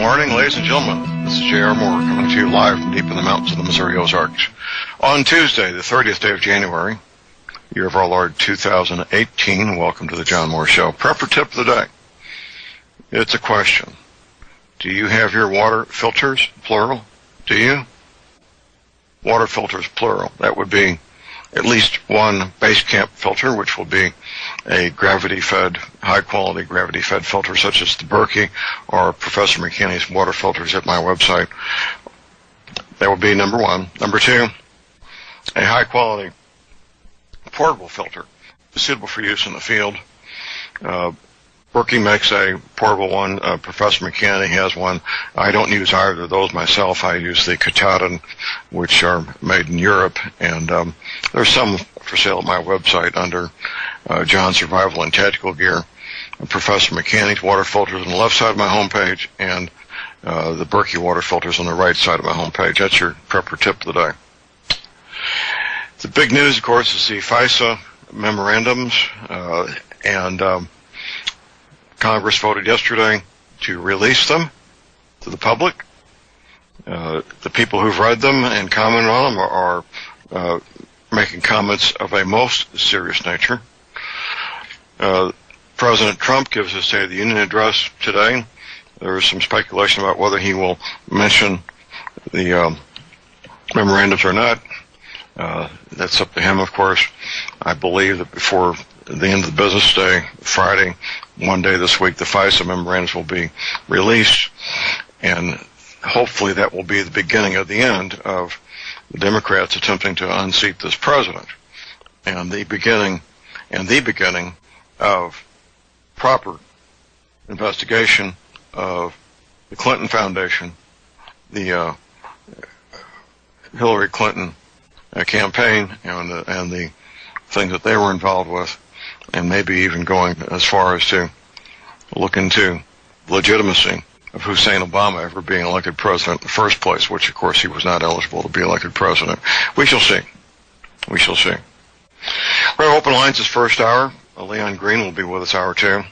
morning, ladies and gentlemen. This is J.R. Moore coming to you live from deep in the mountains of the Missouri Ozarks. On Tuesday, the 30th day of January, year of our Lord 2018, welcome to the John Moore Show. Prepper tip of the day. It's a question. Do you have your water filters, plural? Do you? Water filters, plural. That would be at least one base camp filter, which will be a gravity-fed, high-quality gravity-fed filter, such as the Berkey or Professor McKinney's water filters at my website. That would be number one. Number two, a high-quality portable filter suitable for use in the field. Berkey makes a portable one. Professor McKinney has one. I don't use either of those myself. I use the Katahdin, which are made in Europe, and there's some for sale at my website under John Survival and Tactical Gear. Professor McKinney's water filters on the left side of my homepage, and the Berkey water filters on the right side of my homepage. That's your prepper tip of the day. The big news, of course, is the FISA memorandums, and Congress voted yesterday to release them to the public. The people who've read them and commented on them are making comments of a most serious nature. President Trump gives his State of the Union address today. There is some speculation about whether he will mention the memorandums or not. That's up to him, of course. I believe that before the end of the business day, Friday, one day this week, the FISA memorandums will be released, and hopefully that will be the beginning of the end of the Democrats attempting to unseat this president, and the beginning of proper investigation of the Clinton Foundation, the Hillary Clinton campaign, and the things that they were involved with, and maybe even going as far as to look into the legitimacy of Hussein Obama ever being elected president in the first place, which, of course, he was not eligible to be elected president. We shall see. We shall see. We're going to open lines this first hour. Leon Green will be with us hour two.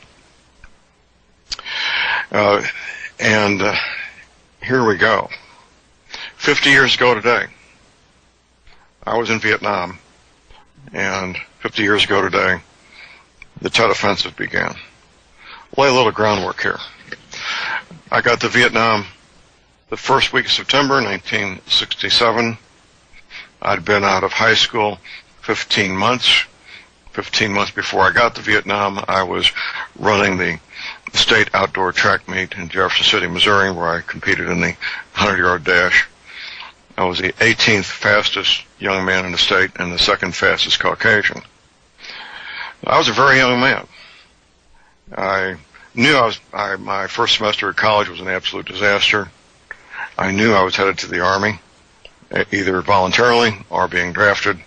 And here we go. 50 years ago today, I was in Vietnam, and 50 years ago today, the Tet Offensive began. Lay a little groundwork here. I got to Vietnam the first week of September 1967. I'd been out of high school 15 months. 15 months before I got to Vietnam, I was running the state outdoor track meet in Jefferson City, Missouri, where I competed in the 100-yard dash. I was the 18th fastest young man in the state and the second fastest Caucasian. I was a very young man. I knew my first semester at college was an absolute disaster. I knew I was headed to the Army, either voluntarily or being drafted.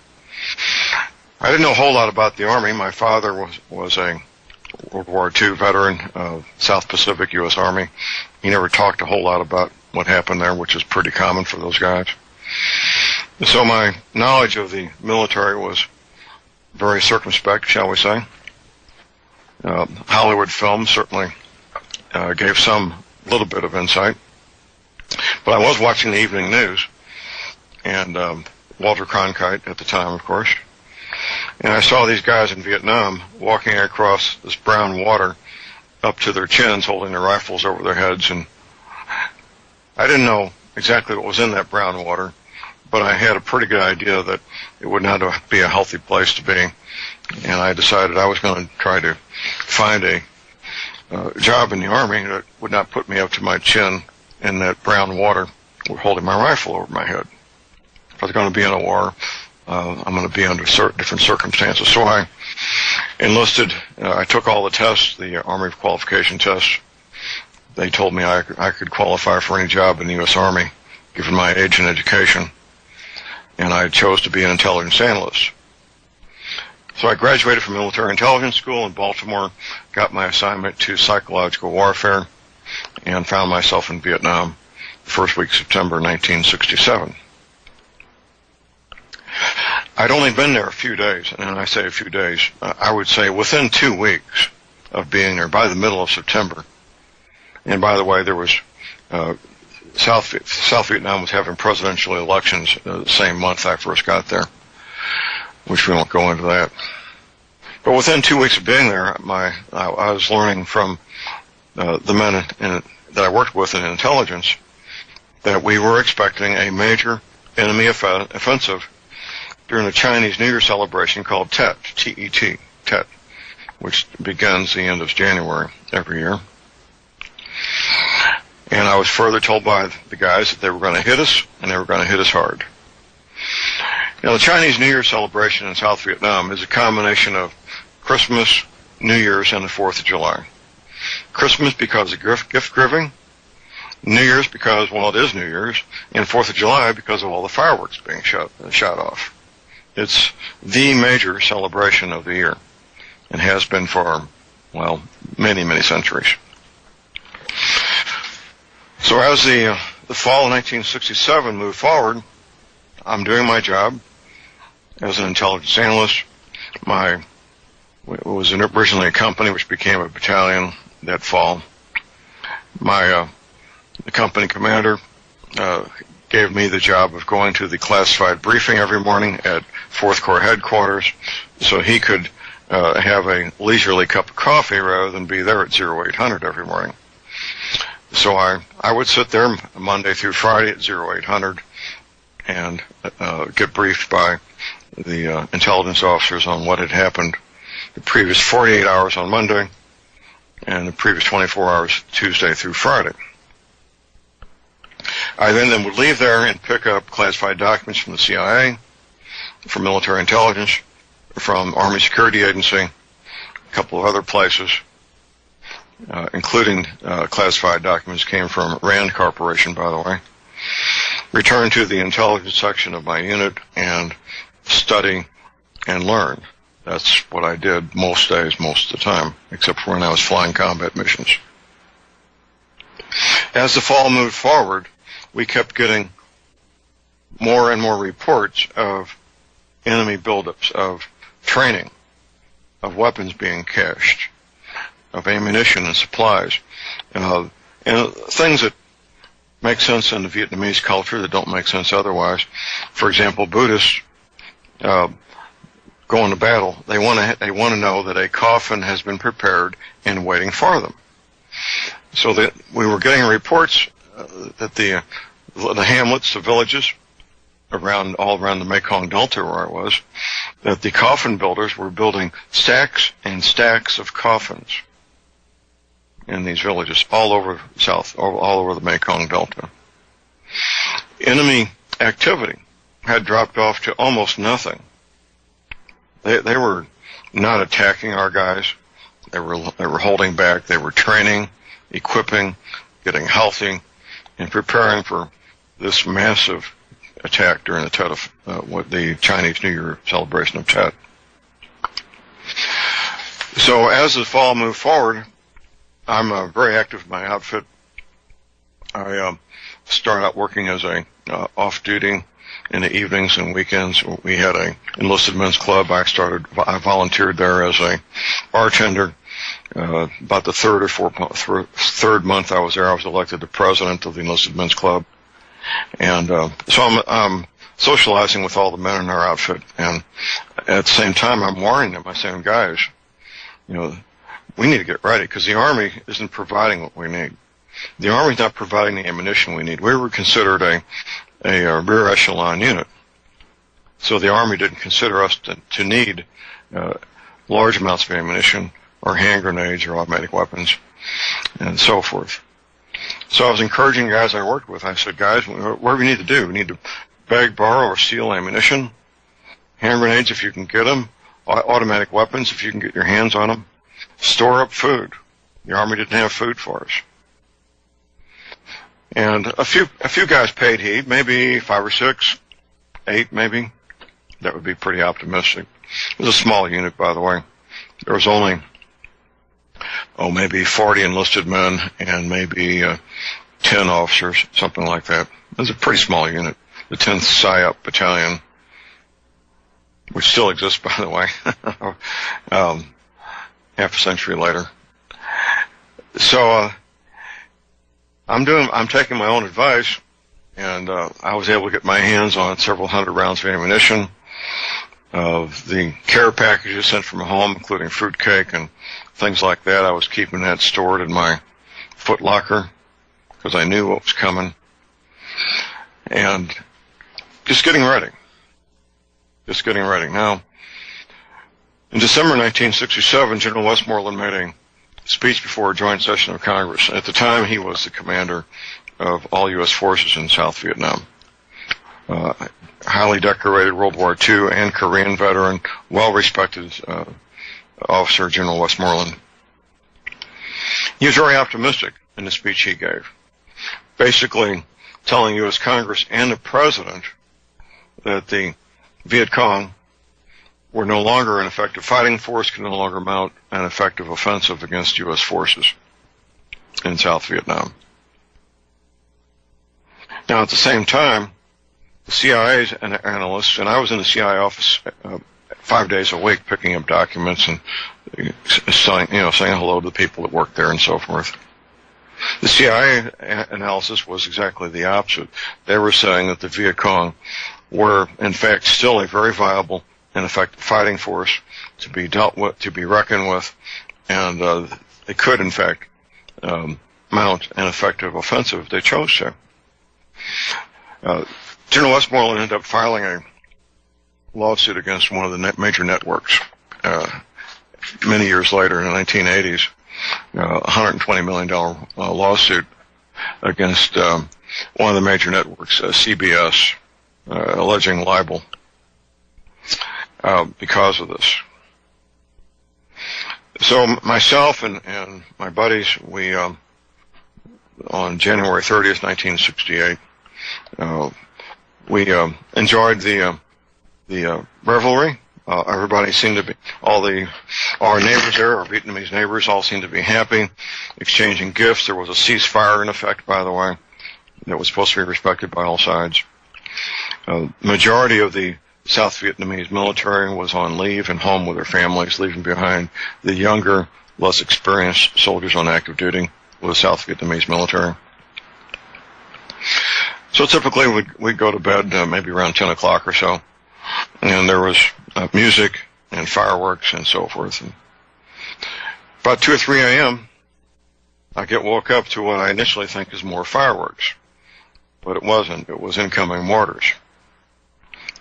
I didn't know a whole lot about the Army. My father was a World War II veteran of South Pacific U.S. Army. He never talked a whole lot about what happened there, which is pretty common for those guys. So my knowledge of the military was very circumspect, shall we say. Hollywood film certainly gave some little bit of insight. But I was watching the evening news, and Walter Cronkite at the time, of course. And I saw these guys in Vietnam walking across this brown water up to their chins, holding their rifles over their heads. And I didn't know exactly what was in that brown water, but I had a pretty good idea that it would not be a healthy place to be. And I decided I was going to try to find a job in the Army that would not put me up to my chin in that brown water holding my rifle over my head. If I was going to be in a war, I'm going to be under different circumstances. So I enlisted. I took all the tests, the Army qualification tests. They told me I could qualify for any job in the U.S. Army, given my age and education, and I chose to be an intelligence analyst. So I graduated from military intelligence school in Baltimore, got my assignment to psychological warfare, and found myself in Vietnam the first week of September 1967. I'd only been there a few days, and I say a few days, I would say within 2 weeks of being there, by the middle of September. And by the way, there was South Vietnam was having presidential elections the same month I first got there, which we won't go into that. But within 2 weeks of being there, I was learning from the men that I worked with in intelligence that we were expecting a major enemy offensive during the Chinese New Year celebration called Tet, T-E-T, Tet, which begins the end of January every year. And I was further told by the guys that they were going to hit us, and they were going to hit us hard. You know, the Chinese New Year celebration in South Vietnam is a combination of Christmas, New Year's, and the 4th of July. Christmas because of gift giving, New Year's because, well, it is New Year's, and 4th of July because of all the fireworks being shot off. It's the major celebration of the year, and has been for, well, many, many centuries. So as the fall of 1967 moved forward, I'm doing my job as an intelligence analyst. It was originally a company which became a battalion that fall. The company commander gave me the job of going to the classified briefing every morning at 4th Corps headquarters so he could have a leisurely cup of coffee rather than be there at 0800 every morning. So I would sit there Monday through Friday at 0800 and get briefed by the intelligence officers on what had happened the previous 48 hours on Monday and the previous 24 hours Tuesday through Friday. I then would leave there and pick up classified documents from the CIA, from military intelligence, from Army Security Agency, a couple of other places, including classified documents came from Rand Corporation, by the way. Return to the intelligence section of my unit and study and learn. That's what I did most days, most of the time, except for when I was flying combat missions. As the fall moved forward, we kept getting more and more reports of enemy buildups, of training, of weapons being cached, of ammunition and supplies, and things that make sense in the Vietnamese culture that don't make sense otherwise. For example, Buddhists going to battle, they want to know that a coffin has been prepared and waiting for them. So that we were getting reports that the hamlets, the villages all around the Mekong Delta where I was, that the coffin builders were building stacks and stacks of coffins in these villages all over all over the Mekong Delta. Enemy activity had dropped off to almost nothing. They were not attacking our guys. They were holding back. They were training, equipping, getting healthy, and preparing for this massive attack during the Tet of the Chinese New Year celebration of Tet. So as the fall moved forward, I'm very active in my outfit. I started out working as a off-duty in the evenings and weekends. We had a enlisted men's club. I volunteered there as a bartender. About the third month I was there, I was elected the president of the enlisted men's club. And so I'm socializing with all the men in our outfit, and at the same time I'm warning them. I'm saying, guys, we need to get ready because the Army isn't providing what we need. The Army's not providing the ammunition we need. We were considered a rear echelon unit, so the Army didn't consider us to need large amounts of ammunition or hand grenades or automatic weapons and so forth. So I was encouraging guys I worked with. I said, guys, what do we need to do? We need to beg, borrow, or steal ammunition, hand grenades if you can get them, automatic weapons if you can get your hands on them, store up food. The Army didn't have food for us. And a few guys paid heed, maybe 5 or 6, 8 maybe. That would be pretty optimistic. It was a small unit, by the way. There was only, maybe 40 enlisted men and maybe 10 officers, something like that. It was a pretty small unit. The 10th PSYOP Battalion, which still exists, by the way, half a century later. So I'm taking my own advice, and I was able to get my hands on several hundred rounds of ammunition, of the care packages sent from home, including fruitcake and things like that. I was keeping that stored in my foot locker because I knew what was coming, and just getting ready. Now, in December 1967, General Westmoreland made a speech before a joint session of Congress. At the time, he was the commander of all U.S. forces in South Vietnam. Highly decorated World War II and Korean veteran, well-respected officer, General Westmoreland. He was very optimistic in the speech he gave, basically telling U.S. Congress and the President that the Viet Cong were no longer an effective fighting force, could no longer mount an effective offensive against U.S. forces in South Vietnam. Now, at the same time, the CIA's analysts, and I was in the CIA office 5 days a week picking up documents and saying hello to the people that worked there and so forth. The CIA analysis was exactly the opposite. They were saying that the Viet Cong were, in fact, still a very viable and effective fighting force to be dealt with, to be reckoned with, and they could, in fact, mount an effective offensive if they chose to. General Westmoreland ended up filing a lawsuit against one of the major networks many years later in the 1980s, $120 million lawsuit against one of the major networks, CBS, alleging libel because of this. So myself and my buddies, we on January 30th, 1968, we enjoyed the revelry. Everybody seemed to be, our neighbors there, our Vietnamese neighbors, all seemed to be happy, exchanging gifts. There was a ceasefire in effect, by the way, that was supposed to be respected by all sides. Majority of the South Vietnamese military was on leave and home with their families, leaving behind the younger, less experienced soldiers on active duty with the South Vietnamese military. So typically we'd go to bed maybe around 10 o'clock or so, and there was music and fireworks and so forth. And about 2 or 3 a.m., I get woke up to what I initially think is more fireworks, but it wasn't. It was incoming mortars.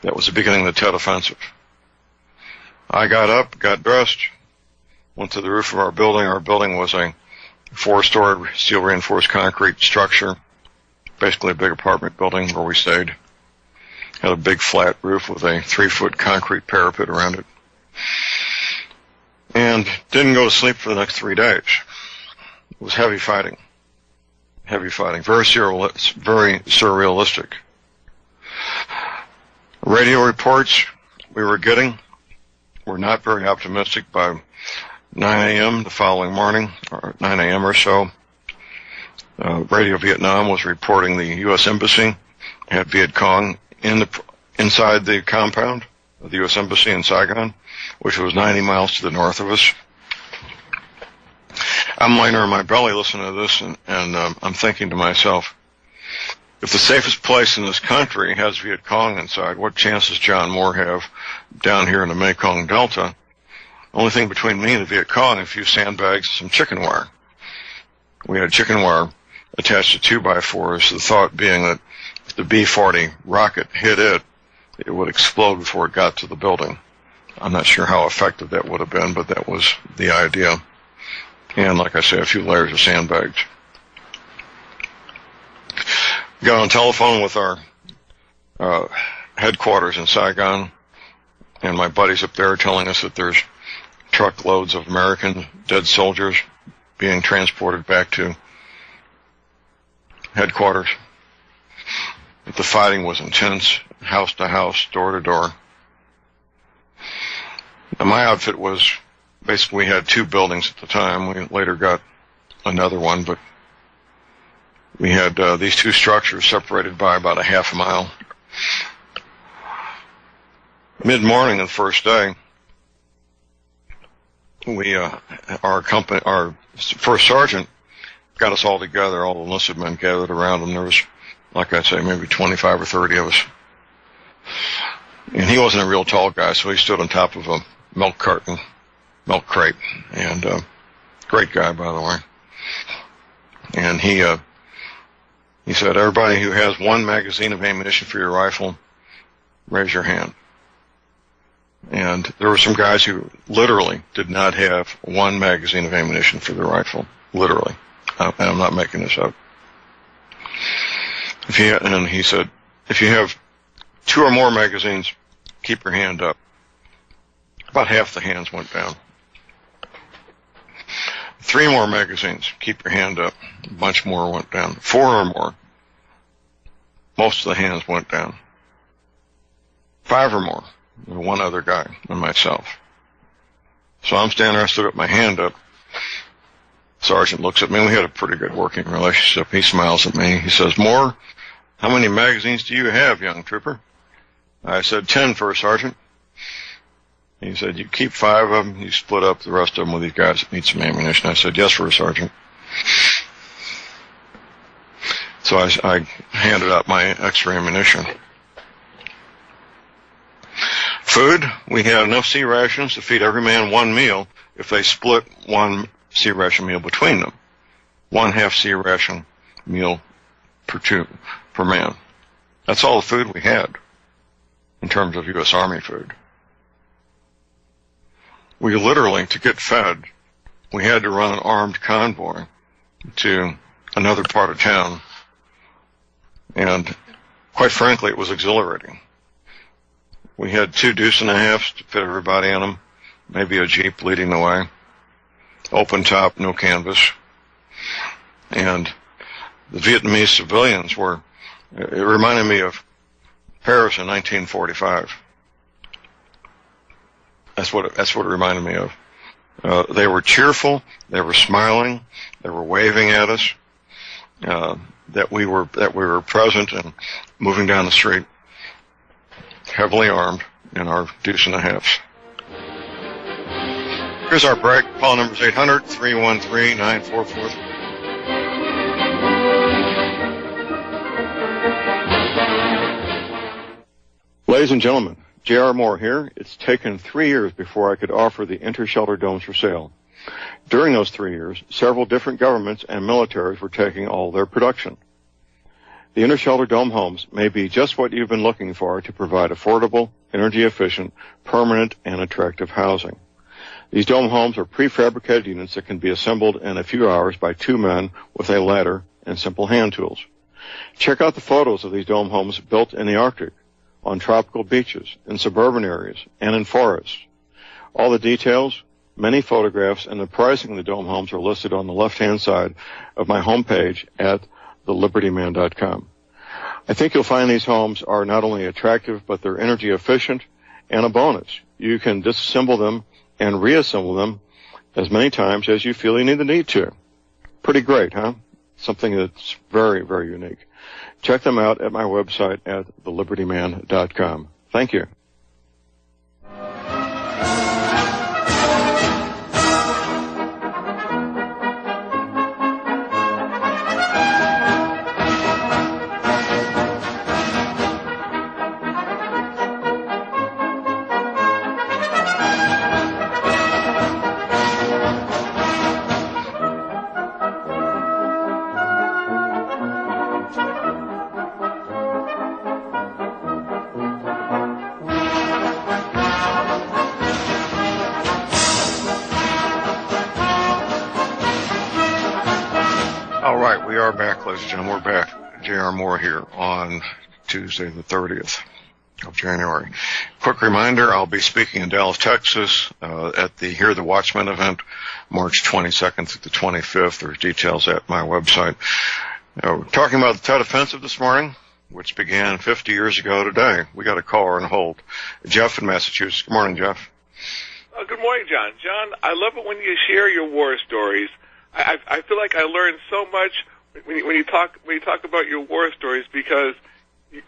That was the beginning of the Tet Offensive. I got up, got dressed, went to the roof of our building. Our building was a 4-story steel-reinforced concrete structure, basically a big apartment building where we stayed. Had a big flat roof with a 3-foot concrete parapet around it. And didn't go to sleep for the next 3 days. It was heavy fighting. Very surrealistic. Radio reports we were getting were not very optimistic. By 9 a.m. the following morning, or 9 a.m. or so, Radio Vietnam was reporting the U.S. Embassy had Viet Cong inside the compound of the U.S. Embassy in Saigon, which was 90 miles to the north of us. I'm laying there in my belly listening to this, and I'm thinking to myself, if the safest place in this country has Viet Cong inside, what chance does John Moore have down here in the Mekong Delta? Only thing between me and the Viet Cong, a few sandbags and some chicken wire. We had chicken wire attached to 2x4s, the thought being that if the B-40 rocket hit it, it would explode before it got to the building. I'm not sure how effective that would have been, but that was the idea. And like I say, a few layers of sandbags. Got on telephone with our headquarters in Saigon, and my buddies up there telling us that there's truckloads of American dead soldiers being transported back to headquarters. The fighting was intense, house to house, door to door. Now, my outfit was, basically we had 2 buildings at the time. We later got another one, but we had these 2 structures separated by about a half a mile. Mid-morning of the first day, our first sergeant got us all together, all the enlisted men gathered around him. There was, like I say, maybe 25 or 30 of us. And he wasn't a real tall guy, so he stood on top of a milk crate, and great guy, by the way. And he said, everybody who has one magazine of ammunition for your rifle, raise your hand. And there were some guys who literally did not have one magazine of ammunition for their rifle, literally. And I'm not making this up. And he said, if you have 2 or more magazines, keep your hand up. About half the hands went down. 3 more magazines, keep your hand up. A bunch more went down. 4 or more, most of the hands went down. 5 or more, one other guy and myself. So I'm standing there, I stood up my hand up. Sergeant looks at me. We had a pretty good working relationship. He smiles at me. He says, Moore, how many magazines do you have, young trooper? I said, 10, First Sergeant. He said, you keep 5 of them, you split up the rest of them with these guys that need some ammunition. I said, yes, First Sergeant. So I handed out my extra ammunition. Food, we had enough C rations to feed every man 1 meal if they split 1 C ration meal between them. 1/2 C ration meal per man. That's all the food we had in terms of U.S. Army food. We literally, to get fed, we had to run an armed convoy to another part of town. And quite frankly, it was exhilarating. We had 2 deuce and a halves to fit everybody in them, maybe a Jeep leading the way, open top, no canvas. And the Vietnamese civilians were, it reminded me of Paris in 1945. That's what it reminded me of. They were cheerful, they were smiling, they were waving at us, that we were present and moving down the street, heavily armed in our deuce and a halves. Here's our break. Call numbers 800-313-9443. Ladies and gentlemen, J.R. Moore here. It's taken 3 years before I could offer the inter-shelter domes for sale. During those 3 years, several different governments and militaries were taking all their production. The inter-shelter dome homes may be just what you've been looking for to provide affordable, energy-efficient, permanent, and attractive housing. These dome homes are prefabricated units that can be assembled in a few hours by 2 men with a ladder and simple hand tools. Check out the photos of these dome homes built in the Arctic, on tropical beaches, in suburban areas, and in forests. All the details, many photographs, and the pricing of the dome homes are listed on the left-hand side of my homepage at thelibertyman.com. I think you'll find these homes are not only attractive, but they're energy efficient, and a bonus. You can disassemble them and reassemble them as many times as you feel you need to. Pretty great, huh? Something that's very, very unique. Check them out at my website at thelibertyman.com. Thank you. We are back, ladies and gentlemen. We're back. J.R. Moore here on Tuesday, the 30th of January. Quick reminder, I'll be speaking in Dallas, Texas, at the Hear the Watchman event, March 22nd through the 25th. There's details at my website. We're talking about the Tet Offensive this morning, which began 50 years ago today. We got a caller on hold. Jeff in Massachusetts. Good morning, Jeff. Good morning, John. John, I love it when you share your war stories. I feel like I learned so much when you talk about your war stories, because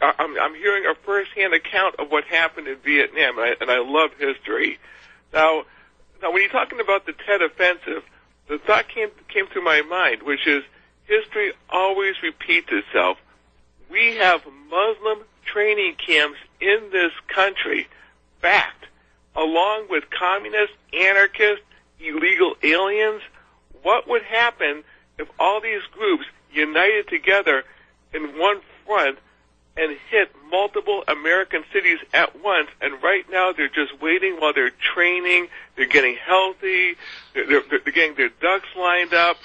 I'm hearing a first-hand account of what happened in Vietnam, and I love history. Now when you're talking about the Tet Offensive, the thought came to my mind, which is history always repeats itself. We have Muslim training camps in this country, backed, along with communists, anarchists, illegal aliens. What would happen if all these groups united together in one front and hit multiple American cities at once? And right now they're just waiting while they're training, they're getting healthy, they're getting their ducks lined up,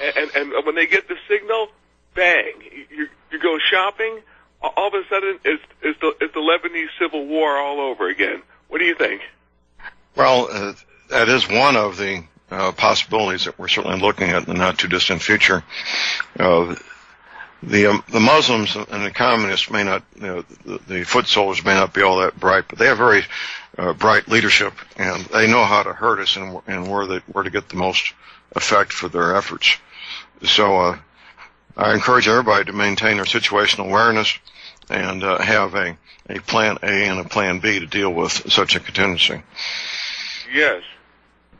and when they get the signal, bang, you go shopping, all of a sudden it's the Lebanese Civil War all over again. What do you think? Well, that is one of the possibilities that we're certainly looking at in the not-too-distant future. The Muslims and the communists may not, the foot soldiers may not be all that bright, but they have very bright leadership, and they know how to hurt us and where to get the most effect for their efforts. So I encourage everybody to maintain their situational awareness and have a plan A and a plan B to deal with such a contingency. Yes,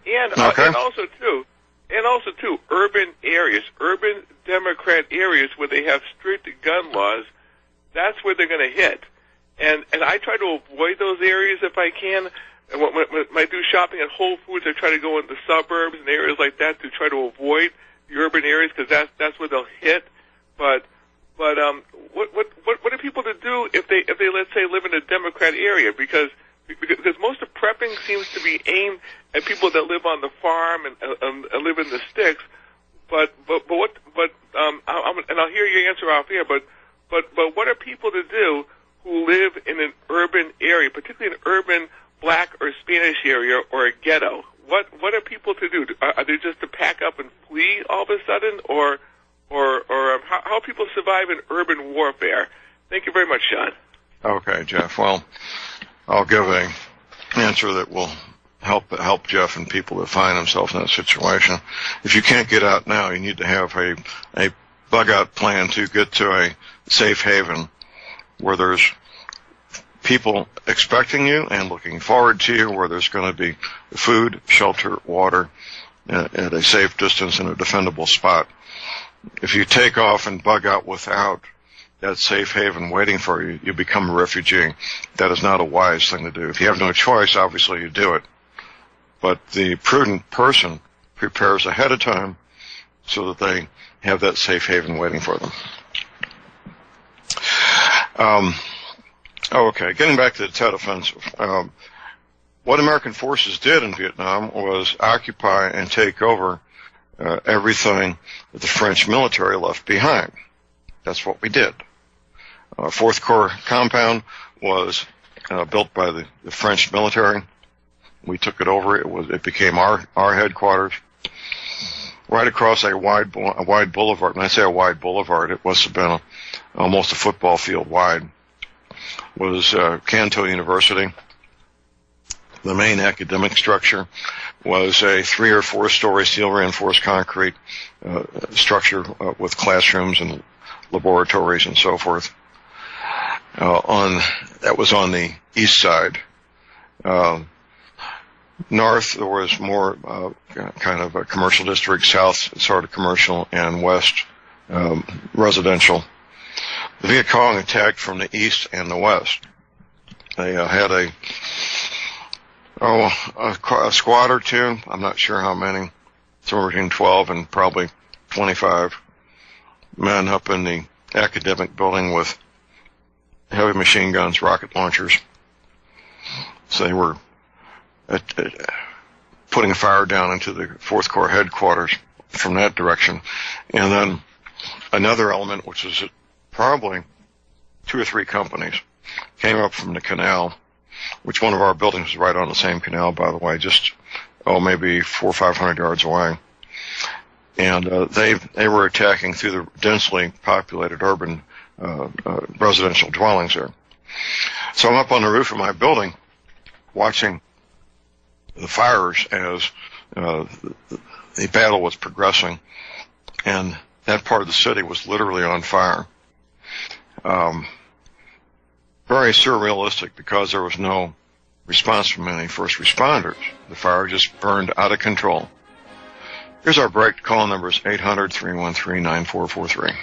and also too, urban areas, urban Democrat areas where they have strict gun laws, that's where they're going to hit. And I try to avoid those areas if I can. And when I do shopping at Whole Foods, I try to go in the suburbs and areas like that to try to avoid the urban areas because that's where they'll hit. But what are people to do if they let's say live in a Democrat area because most of prepping seems to be aimed at people that live on the farm and live in the sticks. But I'll hear your answer off here. But what are people to do who live in an urban area, particularly an urban Black or Spanish area or a ghetto? What are people to do? Are they just to pack up and flee all of a sudden, or how people survive in urban warfare? Thank you very much, Sean. Okay, Jeff. Well, I'll give an answer that will help Jeff and people that find themselves in that situation. If you can't get out now, you need to have a bug-out plan to get to a safe haven where there's people expecting you and looking forward to you, where there's going to be food, shelter, water at a safe distance in a defendable spot. If you take off and bug out without that safe haven waiting for you, you become a refugee. That is not a wise thing to do. If you have no choice, obviously you do it. But the prudent person prepares ahead of time so that they have that safe haven waiting for them. Okay, getting back to the Tet Offensive. What American forces did in Vietnam was occupy and take over everything that the French military left behind. That's what we did. Fourth Corps compound was built by the French military. We took it over. It became our headquarters. Right across a wide boulevard. When I say a wide boulevard, it must have been almost a football field wide. Was Canto University. The main academic structure was a 3 or 4 story steel reinforced concrete structure with classrooms and laboratories and so forth. That was on the east side. North, there was more kind of a commercial district, south sort of commercial, and west residential. The Viet Cong attacked from the east and the west. They had a squad or two, I'm not sure how many, somewhere between 12 and probably 25 men up in the academic building with heavy machine guns, rocket launchers. So they were putting a fire down into the Fourth Corps headquarters from that direction. And then another element, which is probably 2 or 3 companies, came up from the canal, which one of our buildings was right on the same canal, by the way, just, maybe 400 or 500 yards away. And they were attacking through the densely populated urban residential dwellings there. So I'm up on the roof of my building watching the fires as the battle was progressing, and that part of the city was literally on fire. Very surrealistic because there was no response from any first responders. The fire just burned out of control. Here's our break. Call numbers 800-313-9443.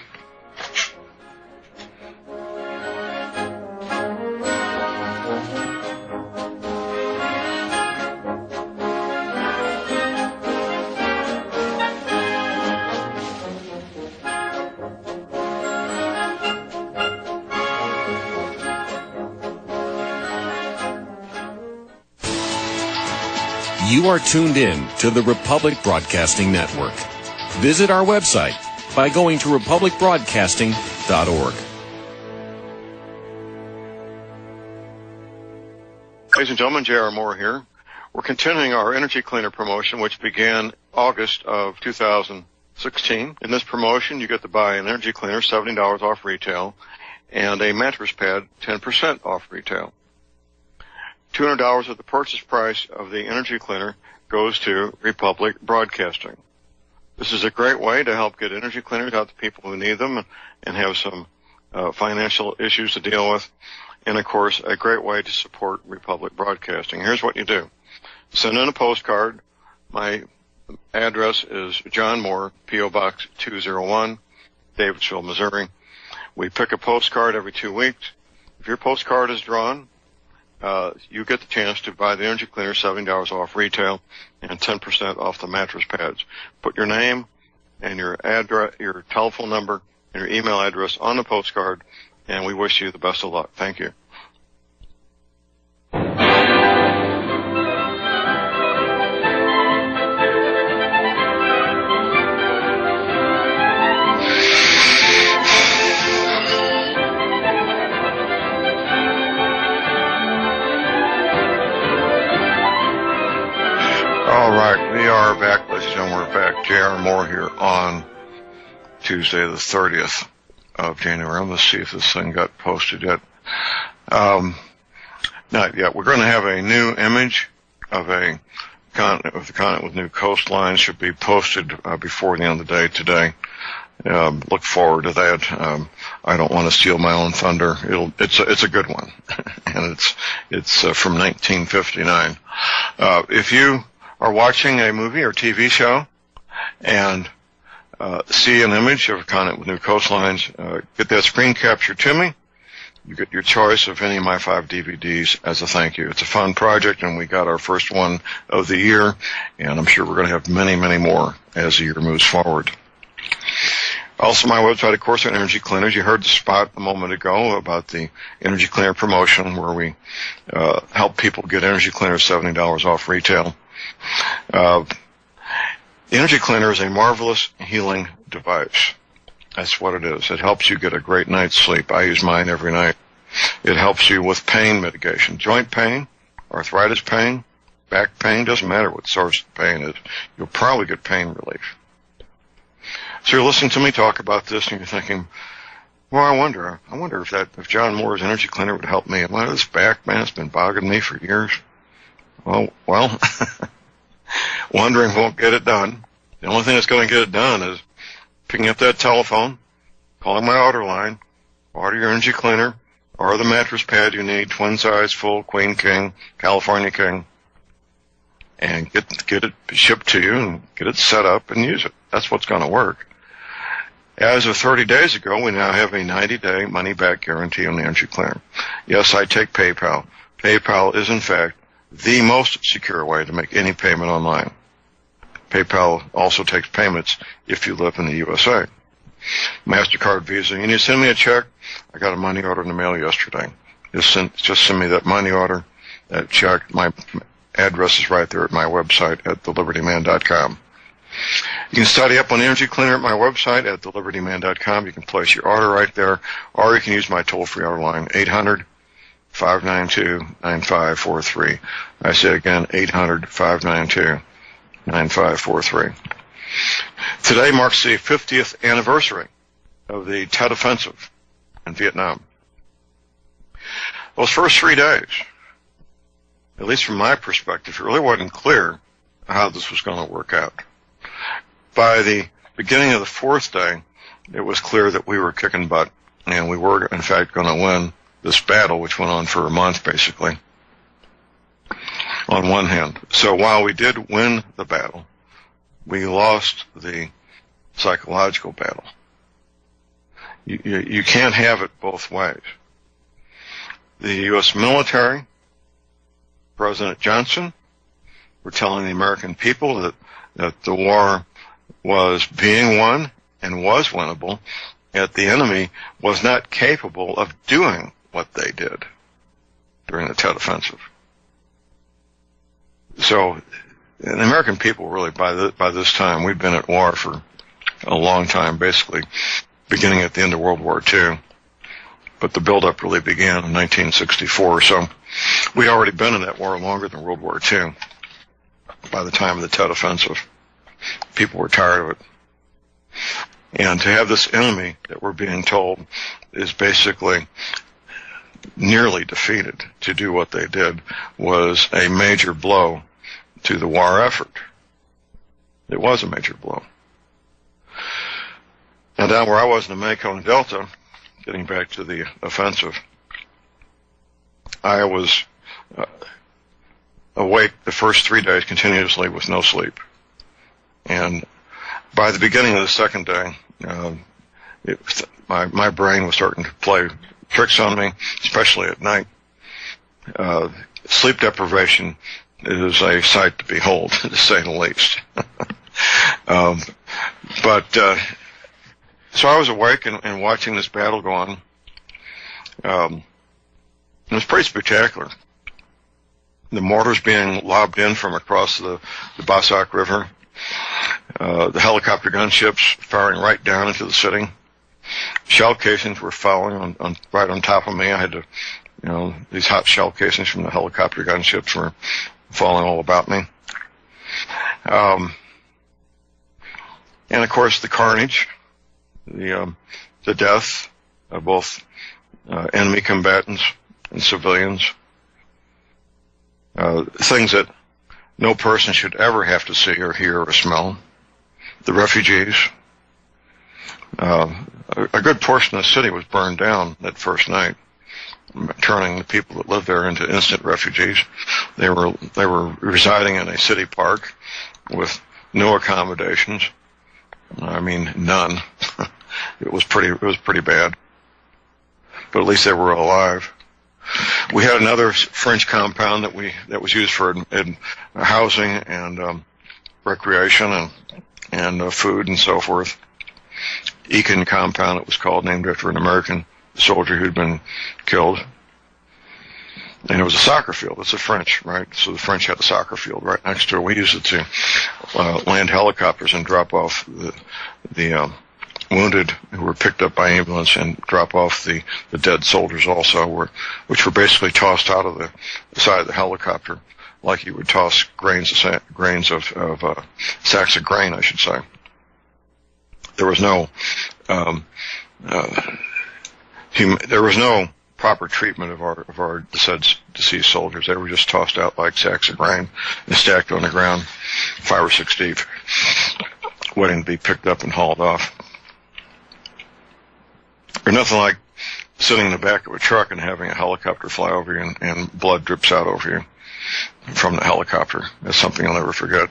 You are tuned in to the Republic Broadcasting Network. Visit our website by going to republicbroadcasting.org. Ladies and gentlemen, J.R. Moore here. We're continuing our energy cleaner promotion, which began August of 2016. In this promotion, you get to buy an energy cleaner, $70 off retail, and a mattress pad, 10% off retail. $200 of the purchase price of the energy cleaner goes to Republic Broadcasting. This is a great way to help get energy cleaners out to people who need them and have some financial issues to deal with. And, of course, a great way to support Republic Broadcasting. Here's what you do. Send in a postcard. My address is John Moore, P.O. Box 201, Davidsville, Missouri. We pick a postcard every 2 weeks. If your postcard is drawn, you get the chance to buy the energy cleaner, $70 off retail, and 10% off the mattress pads. Put your name and your address, your telephone number, and your email address on the postcard, and we wish you the best of luck. Thank you. All right, we are back, ladies and gentlemen. We're back. J.R. Moore here on Tuesday, the 30th of January. Let's see if this thing got posted yet. Not yet. We're going to have a new image of the continent with new coastlines. Should be posted before the end of the day today. Look forward to that. I don't want to steal my own thunder. It's a good one, and it's from 1959. If you are watching a movie or TV show and see an image of a continent with new coastlines, get that screen capture to me. You get your choice of any of my 5 DVDs as a thank you. It's a fun project, and we got our first one of the year, and I'm sure we're going to have many, many more as the year moves forward. Also, my website, of course, on energy cleaners. You heard the spot a moment ago about the energy cleaner promotion where we help people get energy cleaners $70 off retail. Energy cleaner is a marvelous healing device. That's what it is. It helps you get a great night's sleep. I use mine every night. It helps you with pain mitigation, joint pain, arthritis pain, back pain. Doesn't matter what source of pain is. You'll probably get pain relief. So you're listening to me talk about this, and you're thinking, well, I wonder if John Moore's energy cleaner would help me. Well, this back, man, it's been bothering me for years. Well, wondering won't get it done. The only thing that's going to get it done is picking up that telephone, calling my order line, order your energy cleaner, or the mattress pad you need, twin size, full, queen, king, California king, and get it shipped to you and get it set up and use it. That's what's going to work. As of 30 days ago, we now have a 90-day money-back guarantee on the energy cleaner. Yes, I take PayPal. PayPal is, in fact, the most secure way to make any payment online. PayPal also takes payments if you live in the USA. MasterCard, Visa. You need to send me a check. I got a money order in the mail yesterday. Just send me that money order, that check. My address is right there at my website at thelibertyman.com. You can study up on energy cleaner at my website at thelibertyman.com. You can place your order right there, or you can use my toll-free order line, 800-592-9543. I say again, 800-592-9543. Today marks the 50th anniversary of the Tet Offensive in Vietnam. Those first 3 days, at least from my perspective, it really wasn't clear how this was going to work out. By the beginning of the 4th day, it was clear that we were kicking butt, and we were, in fact, going to win this battle, which went on for a month, basically, on one hand. So while we did win the battle, we lost the psychological battle. You can't have it both ways. The U.S. military, President Johnson, were telling the American people that the war was being won and was winnable, yet the enemy was not capable of doing what they did during the Tet Offensive. So the American people really, by this time, we'd been at war for a long time, basically beginning at the end of World War II. But the buildup really began in 1964, so we'd already been in that war longer than World War II. By the time of the Tet Offensive, people were tired of it. And to have this enemy that we're being told is basically nearly defeated to do what they did was a major blow to the war effort. It was a major blow. Now down where I was in the Mekong Delta, getting back to the offensive, I was awake the first 3 days continuously with no sleep. And by the beginning of the second day, my brain was starting to play tricks on me, especially at night. Sleep deprivation is a sight to behold, to say the least. So I was awake and watching this battle go on. It was pretty spectacular. The mortars being lobbed in from across the Bassac River, the helicopter gunships firing right down into the city. Shell casings were falling right on top of me. I had to, these hot shell casings from the helicopter gunships were falling all about me. And of course the carnage, the death of both enemy combatants and civilians, things that no person should ever have to see or hear or smell. The refugees. A good portion of the city was burned down that first night, turning the people that lived there into instant refugees. They were residing in a city park with no accommodations. I mean, none. It was pretty bad. But at least they were alive. We had another French compound that was used for housing and recreation and food and so forth. Ekin compound, it was called, named after an American soldier who'd been killed. And it was a soccer field. It's the French, right? So the French had a soccer field right next to it. We used it to land helicopters and drop off the wounded who were picked up by ambulance and drop off the dead soldiers also, which were basically tossed out of the side of the helicopter like you would toss grains of sacks of grain, I should say. There was no proper treatment of our deceased soldiers. They were just tossed out like sacks of grain and stacked on the ground, 5 or 6 deep, waiting to be picked up and hauled off. There's nothing like sitting in the back of a truck and having a helicopter fly over you and blood drips out over you from the helicopter. That's something I'll never forget.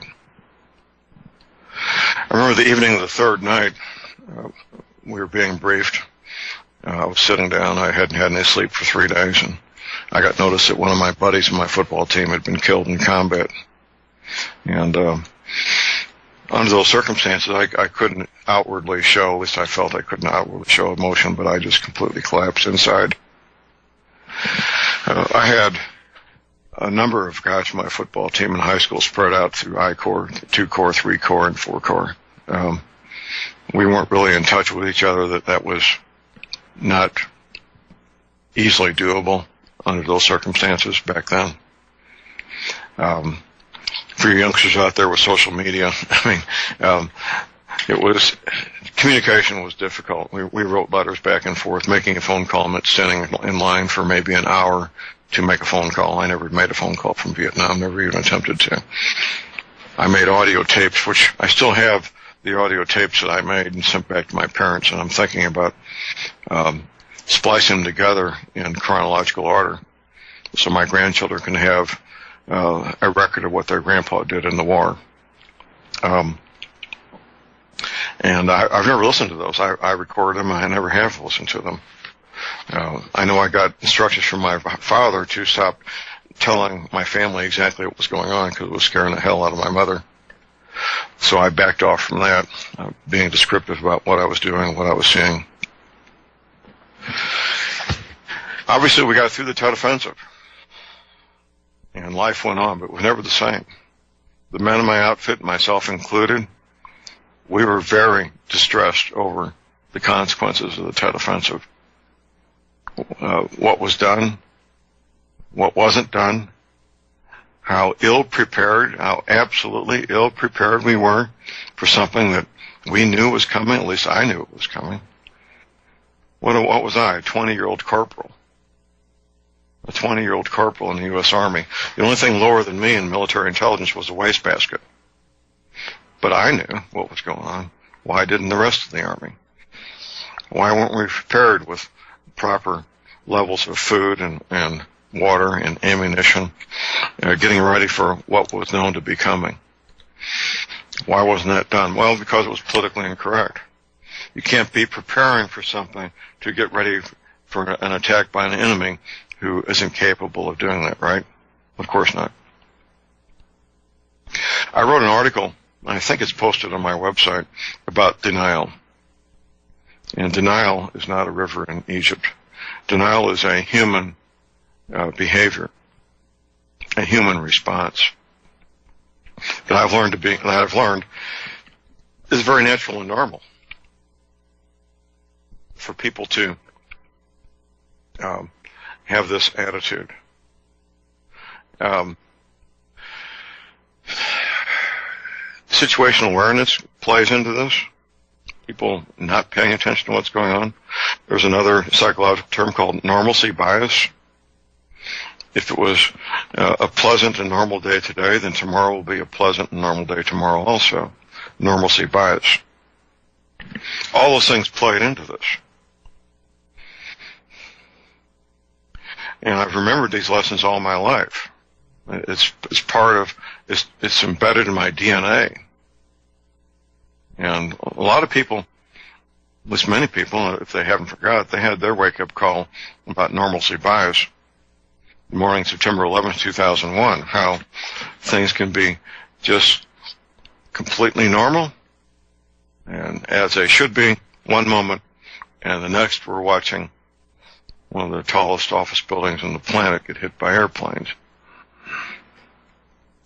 I remember the evening of the third night, we were being briefed. I was sitting down. I hadn't had any sleep for 3 days, and I got notice that one of my buddies in my football team had been killed in combat. And under those circumstances, I couldn't outwardly show, at least I felt I couldn't outwardly show emotion, but I just completely collapsed inside. I had a number of guys from my football team in high school spread out through I-Corps, 2-Corps, 3-Corps, and 4-Corps. We weren't really in touch with each other. That was not easily doable under those circumstances back then. For you youngsters out there with social media, communication was difficult. We wrote letters back and forth, making a phone call meant standing in line for maybe an hour to make a phone call. I never made a phone call from Vietnam, never even attempted to. I made audio tapes, which I still have the audio tapes that I made and sent back to my parents, and I'm thinking about splicing them together in chronological order so my grandchildren can have a record of what their grandpa did in the war. And I've never listened to those. I recorded them. I never have listened to them. I know I got instructions from my father to stop telling my family exactly what was going on because it was scaring the hell out of my mother. So I backed off from that, being descriptive about what I was doing, what I was seeing. Obviously, we got through the Tet Offensive, and life went on, but it was never the same. The men in my outfit, myself included, we were very distressed over the consequences of the Tet Offensive. What was done, what wasn't done, how ill-prepared, how absolutely ill-prepared we were for something that we knew was coming, at least I knew it was coming. What was I, a 20-year-old corporal? A 20-year-old corporal in the U.S. Army. The only thing lower than me in military intelligence was a wastebasket. But I knew what was going on. Why didn't the rest of the Army? Why weren't we prepared with proper levels of food and water and ammunition, getting ready for what was known to be coming? Why wasn't that done? Well, because it was politically incorrect. You can't be preparing for something to get ready for an attack by an enemy who isn't capable of doing that, right? Of course not. I wrote an article, I think it's posted on my website, about denial. And denial is not a river in Egypt. Denial is a human behavior, a human response that I've learned is very natural and normal for people to have this attitude. Situational awareness plays into this. People not paying attention to what's going on. There's another psychological term called normalcy bias. If it was a pleasant and normal day today, then tomorrow will be a pleasant and normal day tomorrow also. Normalcy bias. All those things played into this. And I've remembered these lessons all my life. It's embedded in my DNA. And a lot of people, at least many people, if they haven't forgot, they had their wake-up call about normalcy bias. Morning, September 11th, 2001, how things can be just completely normal, and as they should be, one moment, and the next we're watching one of the tallest office buildings on the planet get hit by airplanes.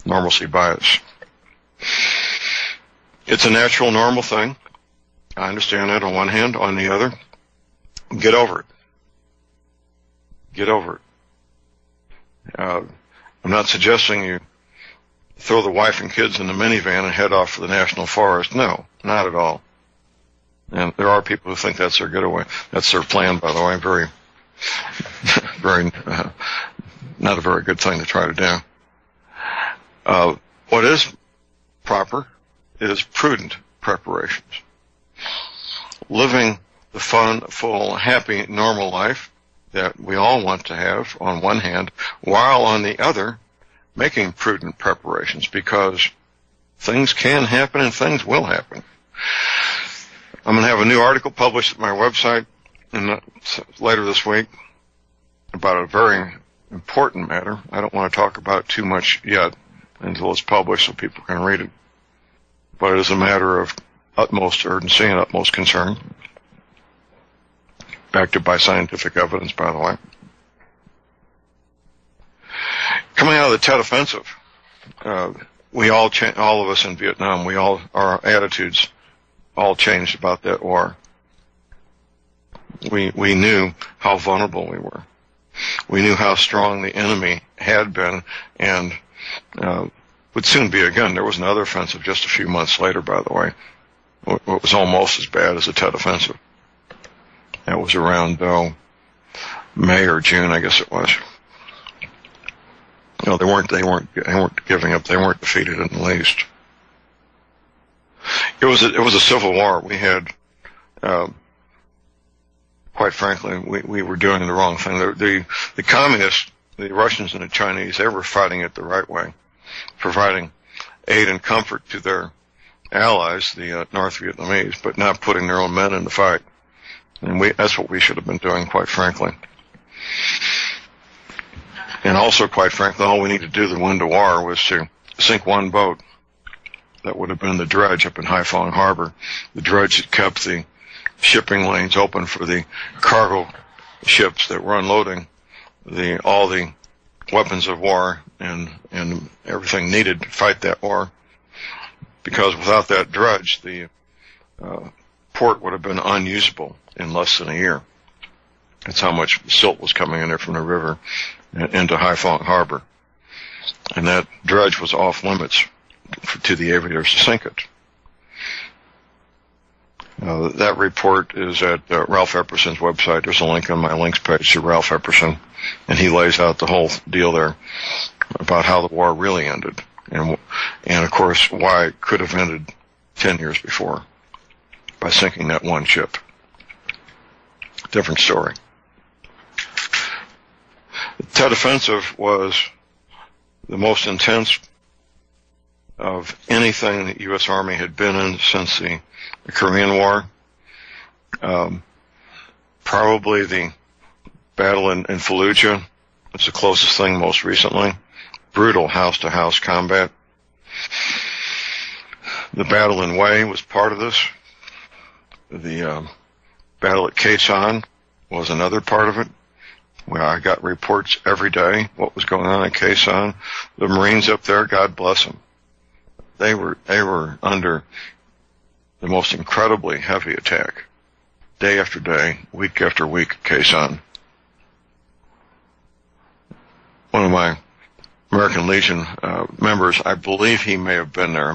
Normalcy bias. It's a natural, normal thing. I understand that on one hand. On the other, get over it. Get over it. I'm not suggesting you throw the wife and kids in the minivan and head off for the national forest. No, not at all. And there are people who think that's their getaway. That's their plan, by the way. Not a very good thing to try to do. What is proper is prudent preparations. Living the fun, full, happy, normal life that we all want to have on one hand, while on the other, making prudent preparations, because things can happen and things will happen. I'm going to have a new article published at my website later this week about a very important matter. I don't want to talk about it too much yet until it's published so people can read it. But it is a matter of utmost urgency and utmost concern, backed up by scientific evidence, by the way. Coming out of the Tet Offensive, all of us in Vietnam, our attitudes all changed about that war. We knew how vulnerable we were. We knew how strong the enemy had been and would soon be again. There was another offensive just a few months later, by the way. It was almost as bad as the Tet Offensive. That was around May or June, I guess it was. No, they weren't giving up. They weren't defeated in the least. It was a civil war. We had, quite frankly, we were doing the wrong thing. The communists, the Russians and the Chinese, they were fighting it the right way, providing aid and comfort to their allies, the North Vietnamese, but not putting their own men in the fight. And that's what we should have been doing, quite frankly. And also, quite frankly, all we needed to do to win the war was to sink one boat. That would have been the dredge up in Haiphong Harbor. The dredge that kept the shipping lanes open for the cargo ships that were unloading all the weapons of war and everything needed to fight that war. Because without that dredge, the port would have been unusable in less than a year. That's how much silt was coming in there from the river into Haiphong Harbor. And that dredge was off limits to the aviators to sink it. That report is at Ralph Epperson's website. There's a link on my links page to Ralph Epperson, and he lays out the whole deal there about how the war really ended, and of course why it could have ended 10 years before by sinking that one ship. Different story. The Tet Offensive was the most intense of anything the U.S. Army had been in since the Korean War. Probably the battle in Fallujah was the closest thing most recently. Brutal house-to-house combat. The battle in Hue was part of this. The battle at Khe Sanh was another part of it, where I got reports every day what was going on at Khe Sanh. The Marines up there, God bless them, they were under the most incredibly heavy attack, day after day, week after week at Khe Sanh. One of my American Legion members, I believe he may have been there.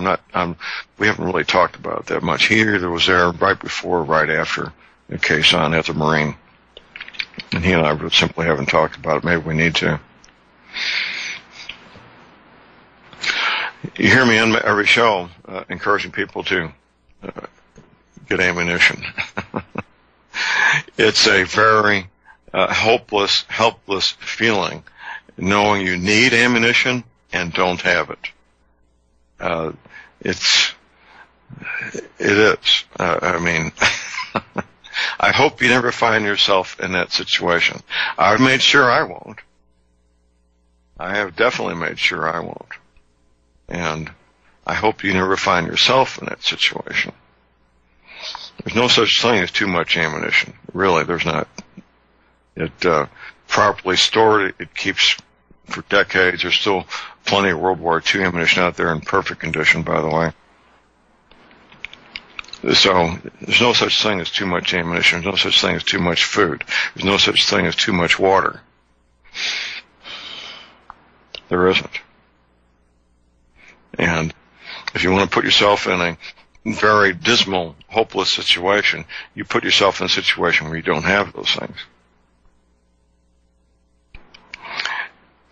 We haven't really talked about it that much. He either was there right before or right after at Khe Sanh as a Marine. And he and I simply haven't talked about it. Maybe we need to. You hear me on every show encouraging people to get ammunition. It's a very helpless feeling, knowing you need ammunition and don't have it. It is. I mean, I hope you never find yourself in that situation. I've made sure I won't. I have definitely made sure I won't. And I hope you never find yourself in that situation. There's no such thing as too much ammunition. Really, there's not. It properly stored, it keeps for decades. There's still plenty of World War II ammunition out there in perfect condition, by the way. So there's no such thing as too much ammunition. There's no such thing as too much food. There's no such thing as too much water. There isn't. And if you want to put yourself in a very dismal, hopeless situation, you put yourself in a situation where you don't have those things.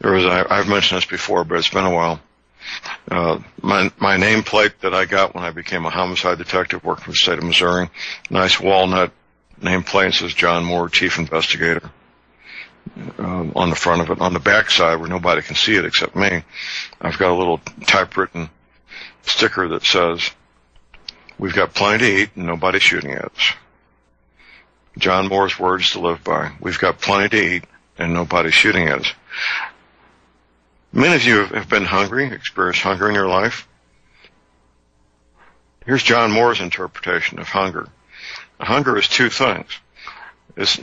I've mentioned this before, but it's been a while. My nameplate that I got when I became a homicide detective working for the state of Missouri, nice walnut nameplate, says John Moore, Chief Investigator, on the front of it. On the back side, where nobody can see it except me, I've got a little typewritten sticker that says, "We've got plenty to eat and nobody's shooting at us." John Moore's words to live by. We've got plenty to eat and nobody's shooting at us. Many of you have been hungry, experienced hunger in your life. Here's John Moore's interpretation of hunger. Hunger is two things. It's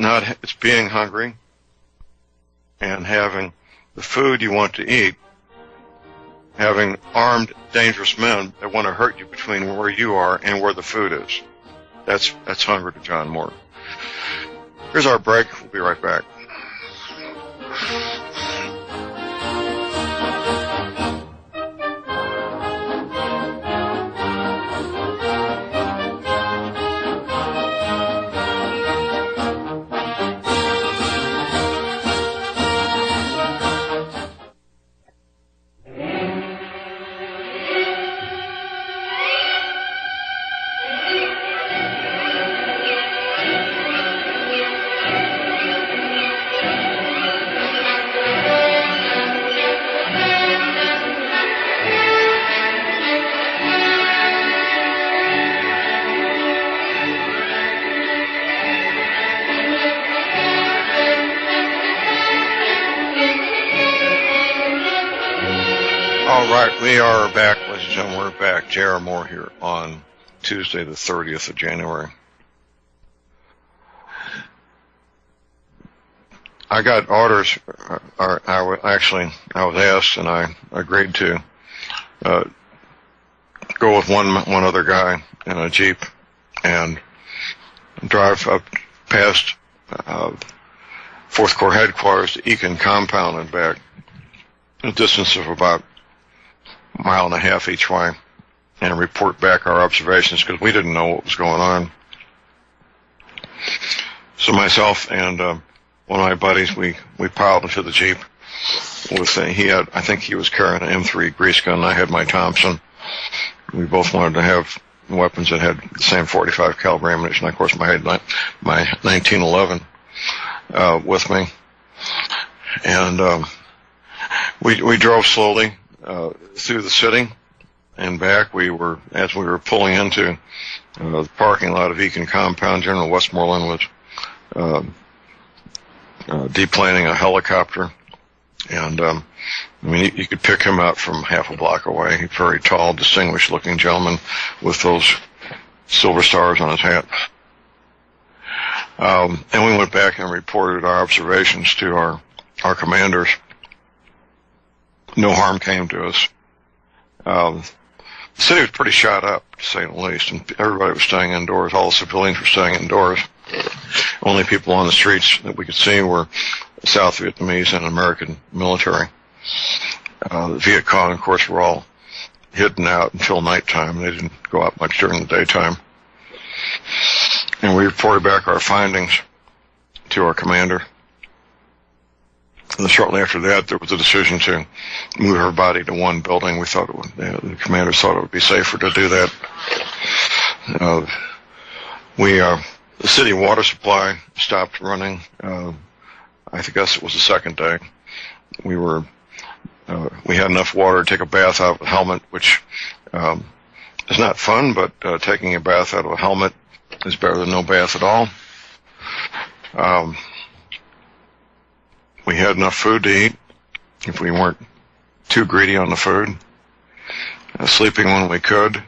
being hungry and having the food you want to eat, having armed, dangerous men that want to hurt you between where you are and where the food is. That's hunger to John Moore. Here's our break. We'll be right back. We are back, ladies and gentlemen. We're back. J.R. Moore here on Tuesday, the 30th of January. I got orders. I was asked, and I agreed to go with one other guy in a Jeep and drive up past Fourth Corps headquarters to Eakin Compound and back, a distance of about a mile and a half each way, and report back our observations because we didn't know what was going on. So myself and one of my buddies, we piled into the Jeep. I think he was carrying an M3 grease gun. I had my Thompson. We both wanted to have weapons that had the same .45 caliber ammunition. Of course, I had my 1911 with me, and we drove slowly through the city and back. As we were pulling into the parking lot of Eakin Compound, General Westmoreland was deplaning a helicopter, and you could pick him out from half a block away. He's a very tall, distinguished-looking gentleman with those silver stars on his hat. And we went back and reported our observations to our commanders. No harm came to us. The city was pretty shot up, to say the least, and everybody was staying indoors. All the civilians were staying indoors. Only people on the streets that we could see were South Vietnamese and American military. The Viet Cong, of course, were all hidden out until nighttime. They didn't go out much during the daytime. And we reported back our findings to our commander. And shortly after that, there was a decision to move everybody to one building. We thought the commanders thought it would be safer to do that. The city water supply stopped running. I guess it was the second day. We had enough water to take a bath out of a helmet, which is not fun, but taking a bath out of a helmet is better than no bath at all. We had enough food to eat if we weren't too greedy on the food. Sleeping when we could.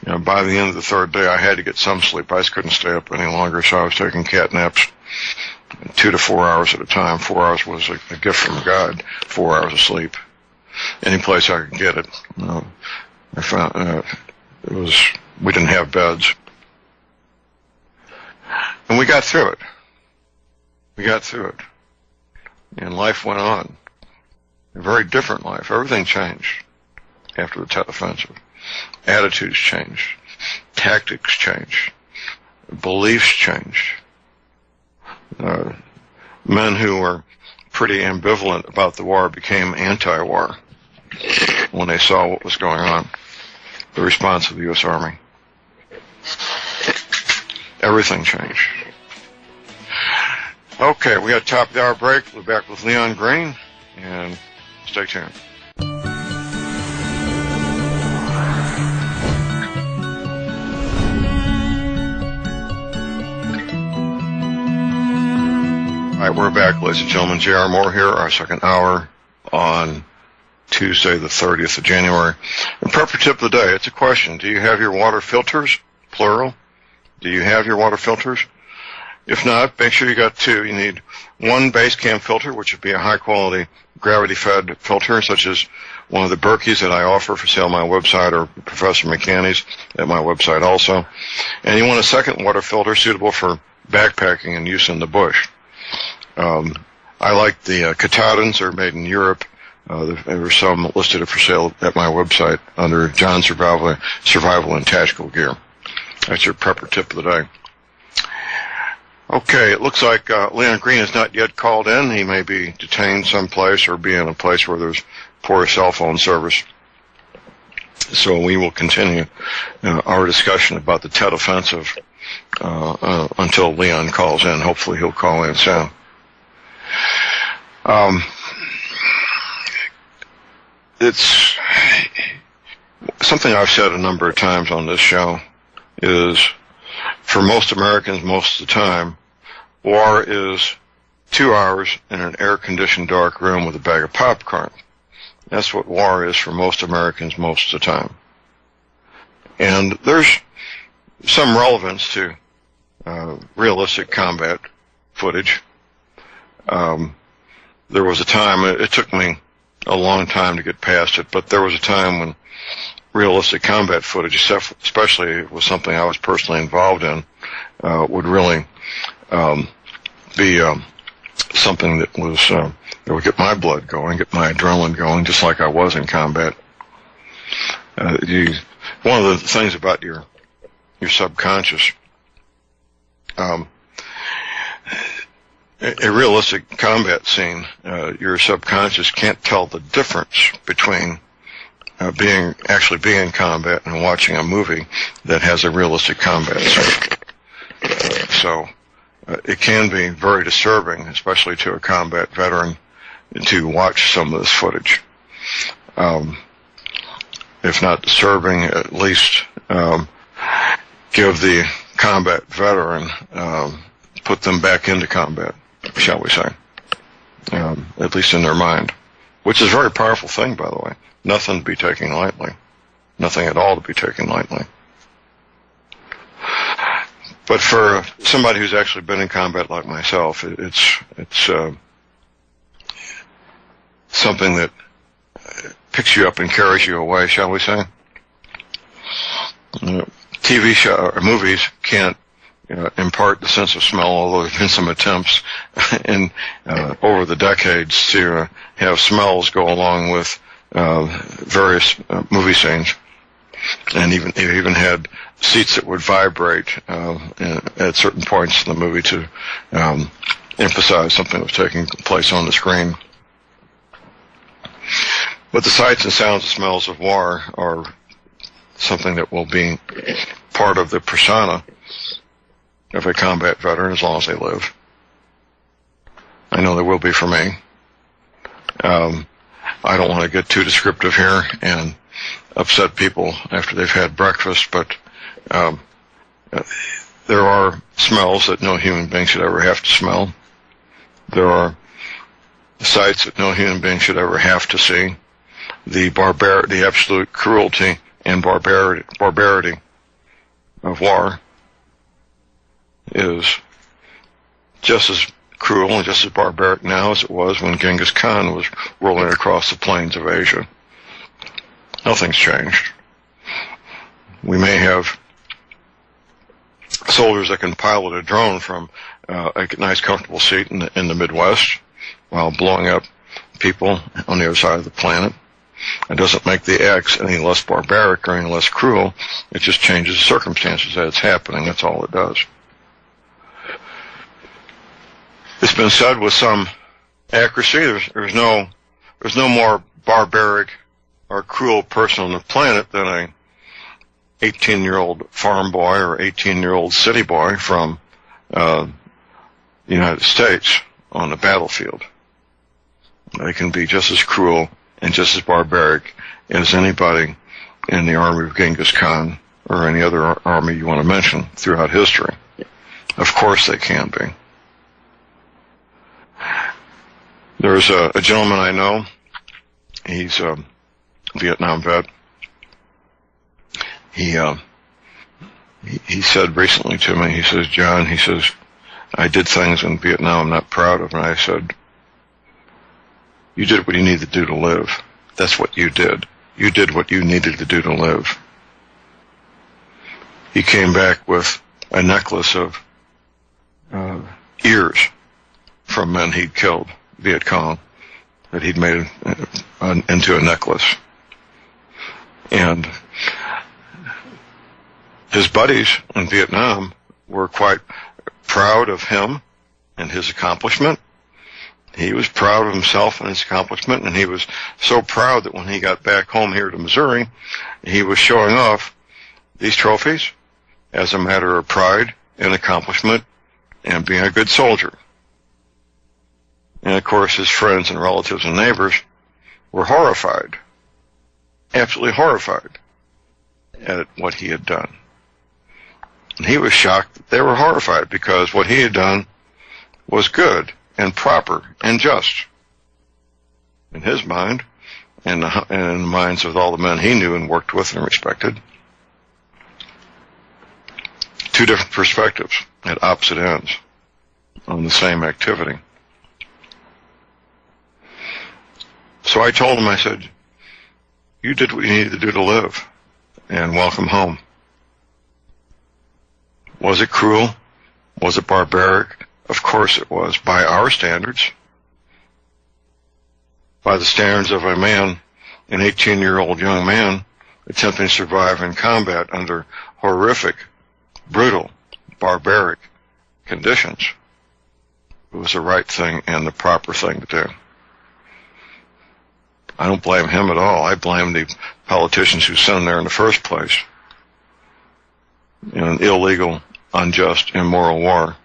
By the end of the third day, I had to get some sleep. I just couldn't stay up any longer, so I was taking cat naps 2 to 4 hours at a time. 4 hours was a gift from God. 4 hours of sleep, any place I could get it. I found we didn't have beds, and we got through it. And life went on. A very different life. Everything changed after the Tet Offensive. Attitudes changed. Tactics changed. Beliefs changed. Men who were pretty ambivalent about the war became anti-war when they saw what was going on. The response of the U.S. Army. Everything changed. Okay, we got a top of the hour break. We'll be back with Leon Green, and stay tuned. All right, we're back, ladies and gentlemen. J.R. Moore here, our second hour on Tuesday, the 30th of January. And prepper tip of the day, it's a question. Do you have your water filters? Plural. Do you have your water filters? If not, make sure you got two. You need one base camp filter, which would be a high-quality gravity-fed filter, such as one of the Berkeys that I offer for sale on my website, or Professor McCanny's at my website also. And you want a second water filter suitable for backpacking and use in the bush. I like the Katahdins. They're made in Europe. There are some listed for sale at my website under John Survival and Tactical Gear. That's your prepper tip of the day. Okay, it looks like Leon Green has not yet called in. He may be detained someplace or be in a place where there's poor cell phone service. So we will continue our discussion about the Tet Offensive until Leon calls in. Hopefully he'll call in soon. It's something I've said a number of times on this show is, for most Americans, most of the time, war is 2 hours in an air-conditioned dark room with a bag of popcorn. That's what war is for most Americans most of the time. And there's some relevance to realistic combat footage. There was a time, it took me a long time to get past it, but there was a time when realistic combat footage, especially if it was something I was personally involved in, would really be something that would get my blood going, get my adrenaline going, just like I was in combat. One of the things about your subconscious, a realistic combat scene, your subconscious can't tell the difference between actually being in combat and watching a movie that has a realistic combat scene. So it can be very disturbing, especially to a combat veteran, to watch some of this footage. If not disturbing, at least give the combat veteran, put them back into combat, shall we say, at least in their mind, which is a very powerful thing, by the way. Nothing to be taken lightly. Nothing at all to be taken lightly. But for somebody who's actually been in combat like myself, it's something that picks you up and carries you away, shall we say. TV show or movies can't impart the sense of smell, although there have been some attempts in over the decades to have smells go along with various movie scenes, and even had seats that would vibrate at certain points in the movie to emphasize something that was taking place on the screen. But the sights and sounds and smells of war are something that will be part of the persona of a combat veteran as long as they live. I know there will be for me. I don't want to get too descriptive here and upset people after they've had breakfast, but there are smells that no human being should ever have to smell. There are sights that no human being should ever have to see. The absolute cruelty and barbarity of war is just as cruel and just as barbaric now as it was when Genghis Khan was rolling across the plains of Asia. Nothing's changed. We may have soldiers that can pilot a drone from a nice comfortable seat in the Midwest while blowing up people on the other side of the planet. It doesn't make the acts any less barbaric or any less cruel. It just changes the circumstances that it's happening. That's all it does. It's been said with some accuracy, there's no more barbaric or cruel person on the planet than a 18-year-old farm boy or 18-year-old city boy from the United States on the battlefield. They can be just as cruel and just as barbaric as anybody in the army of Genghis Khan or any other army you want to mention throughout history. Of course they can be. There's a gentleman I know. He's a Vietnam vet. He said recently to me, he says, John, he says, I did things in Vietnam I'm not proud of. And I said, you did what you needed to do to live. That's what you did. You did what you needed to do to live. He came back with a necklace of ears from men he'd killed, Viet Cong, that he'd made into a necklace. And his buddies in Vietnam were quite proud of him and his accomplishment. He was proud of himself and his accomplishment, and he was so proud that when he got back home here to Missouri, he was showing off these trophies as a matter of pride and accomplishment and being a good soldier. And of course his friends and relatives and neighbors were horrified, absolutely horrified at what he had done. And he was shocked that they were horrified because what he had done was good and proper and just. In his mind, in the minds of all the men he knew and worked with and respected. Two different perspectives at opposite ends on the same activity. So I told him, I said, you did what you needed to do to live, and welcome home. Was it cruel? Was it barbaric? Of course it was, by our standards. By the standards of a man, an 18-year-old young man, attempting to survive in combat under horrific, brutal, barbaric conditions. It was the right thing and the proper thing to do. I don't blame him at all. I blame the politicians who sent him there in the first place in an illegal, unjust, immoral war.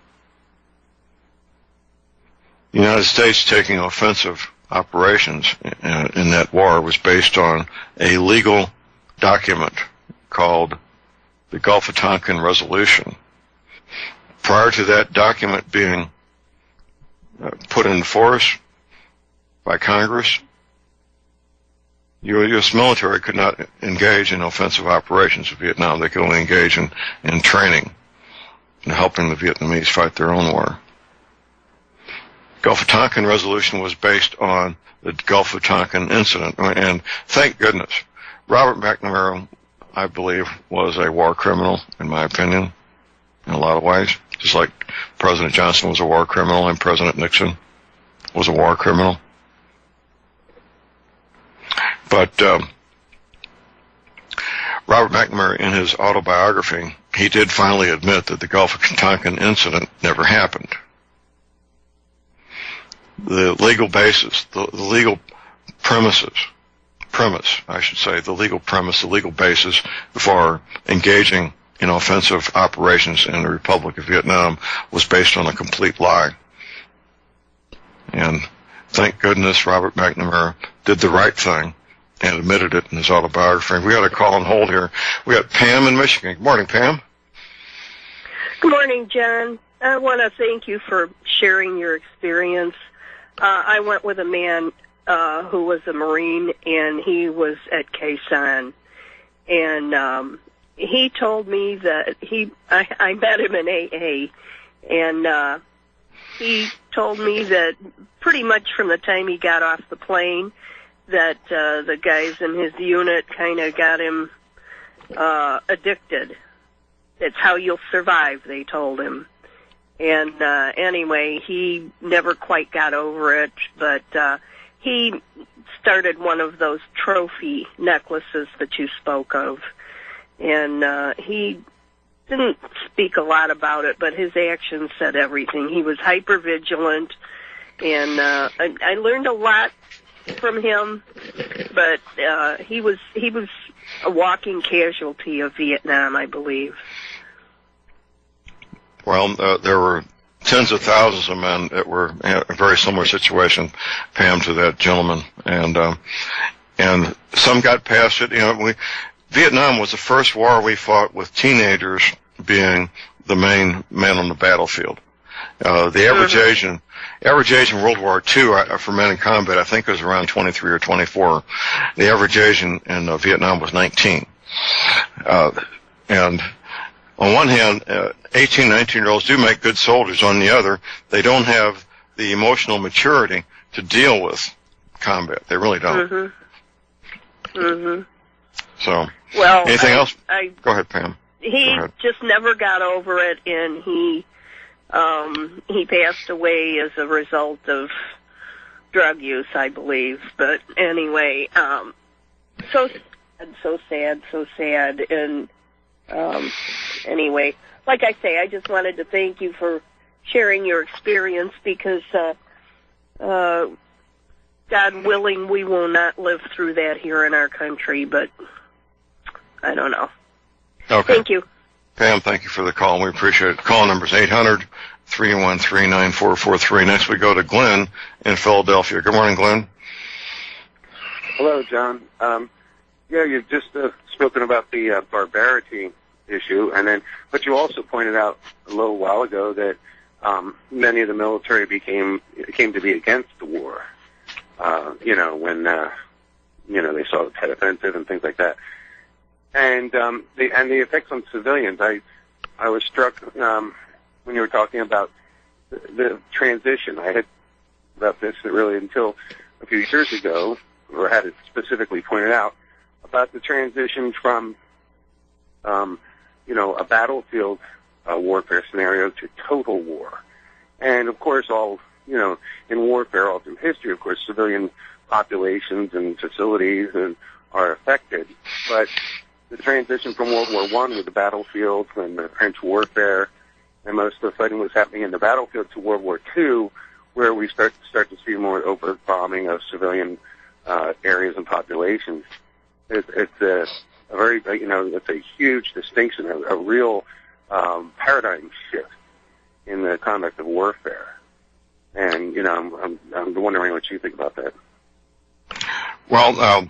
The United States taking offensive operations in that war was based on a legal document called the Gulf of Tonkin Resolution. Prior to that document being put into force by Congress, the U.S. military could not engage in offensive operations in Vietnam. They could only engage in training and helping the Vietnamese fight their own war. Gulf of Tonkin Resolution was based on the Gulf of Tonkin incident, and thank goodness, Robert McNamara, I believe, was a war criminal, in my opinion, in a lot of ways. Just like President Johnson was a war criminal and President Nixon was a war criminal. But Robert McNamara, in his autobiography, he did finally admit that the Gulf of Tonkin incident never happened. The legal basis, the legal premise, the legal basis for engaging in offensive operations in the Republic of Vietnam was based on a complete lie. And thank goodness Robert McNamara did the right thing and admitted it in his autobiography. We got a call on hold here. We got Pam in Michigan. Good morning, Pam. Good morning, John. I want to thank you for sharing your experience. I went with a man who was a Marine, and he was at Quezon. And he told me that I met him in AA, and he told me that pretty much from the time he got off the plane, that the guys in his unit kind of got him addicted. It's how you'll survive, they told him. And anyway, he never quite got over it, but he started one of those trophy necklaces that you spoke of. And he didn't speak a lot about it, but his actions said everything. He was hypervigilant, and I learned a lot from him, but he was a walking casualty of Vietnam, I believe. Well, there were tens of thousands of men that were in a very similar situation, Pam, to that gentleman, and some got past it. Vietnam was the first war we fought with teenagers being the main men on the battlefield. The average age in World War II for men in combat, I think, was around 23 or 24. The average age in Vietnam was 19. And on one hand, 18, 19-year-olds do make good soldiers. On the other, they don't have the emotional maturity to deal with combat. They really don't. So, well, anything else? Go ahead, Pam. He just never got over it, and he passed away as a result of drug use, I believe. But anyway, so sad. And anyway, like I say, I just wanted to thank you for sharing your experience, because God willing, we will not live through that here in our country, but I don't know. Okay. Thank you. Pam, thank you for the call. We appreciate it. Call number is 800-313-9443. Next we go to Glenn in Philadelphia. Good morning, Glenn. Hello, John. You've just spoken about the barbarity issue, but you also pointed out a little while ago that many of the military came to be against the war. When they saw the Tet Offensive and things like that. And the effects on civilians. I was struck when you were talking about the transition. I had about this really until a few years ago, or had it specifically pointed out, about the transition from, a battlefield warfare scenario to total war. And, of course, in warfare all through history, of course, civilian populations and facilities are affected. But the transition from World War I with the battlefields and the trench warfare, and most of the fighting was happening in the battlefield, to World War II, where we start to see more overt bombing of civilian areas and populations. It's a very, it's a huge distinction, a real paradigm shift in the conduct of warfare. And I'm wondering what you think about that. Well,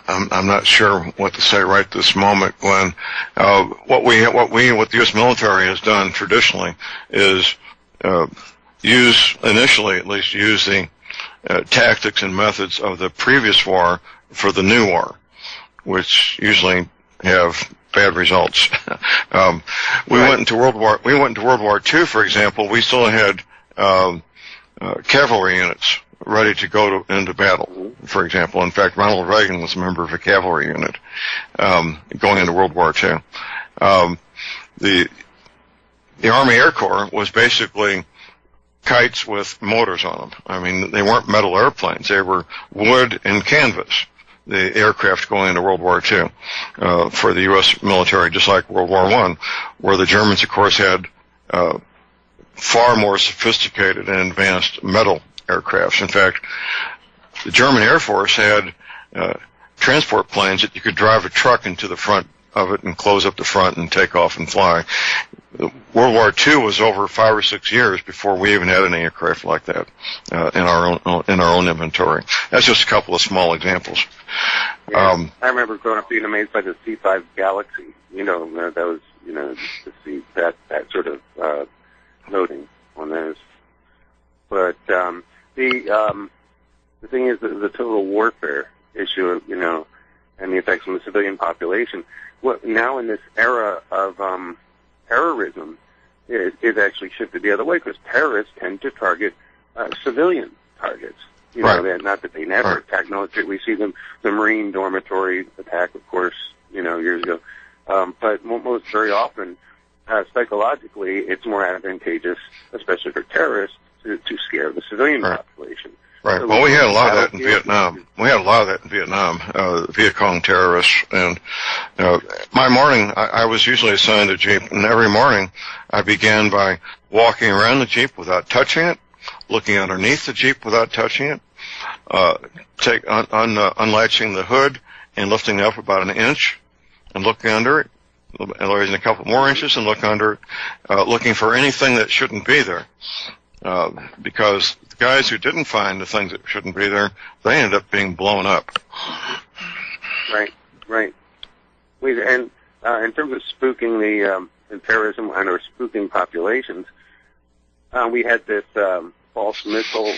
I'm not sure what to say right this moment, Glenn. What the U.S. military has done traditionally is use the tactics and methods of the previous war for the new war, which usually have bad results. We went into World War II, for example. We still had cavalry units ready to go into battle, for example. In fact, Ronald Reagan was a member of a cavalry unit going into World War II. The Army Air Corps was basically kites with motors on them. I mean, they weren't metal airplanes. They were wood and canvas, the aircraft going into World War II for the U.S. military, just like World War I, where the Germans, of course, had far more sophisticated and advanced metal aircrafts. In fact, the German Air Force had transport planes that you could drive a truck into the front of it and close up the front and take off and fly. World War II was over 5 or 6 years before we even had any aircraft like that in our own inventory. That's just a couple of small examples. Yeah, I remember growing up being amazed by the C-5 Galaxy. That was to see that sort of loading on those. But the thing is the total warfare issue, and the effects on the civilian population. Now in this era of terrorism, is actually shifted the other way, because terrorists tend to target civilian targets. Right. Not that they never attack military. We see the Marine dormitory attack, of course, years ago. But most very often, psychologically, it's more advantageous, especially for terrorists, to scare the civilian population. Right. Well, we had a lot of that in Vietnam. The Viet Cong terrorists. And my morning, I was usually assigned a Jeep, and every morning I began by walking around the Jeep without touching it, looking underneath the Jeep without touching it, unlatching the hood and lifting up about an inch and looking under it, and raising a couple more inches and look under it, looking for anything that shouldn't be there. Because the guys who didn't find the things that shouldn't be there, they ended up being blown up. Right. And in terms of spooking the terrorism or spooking populations, we had this false missile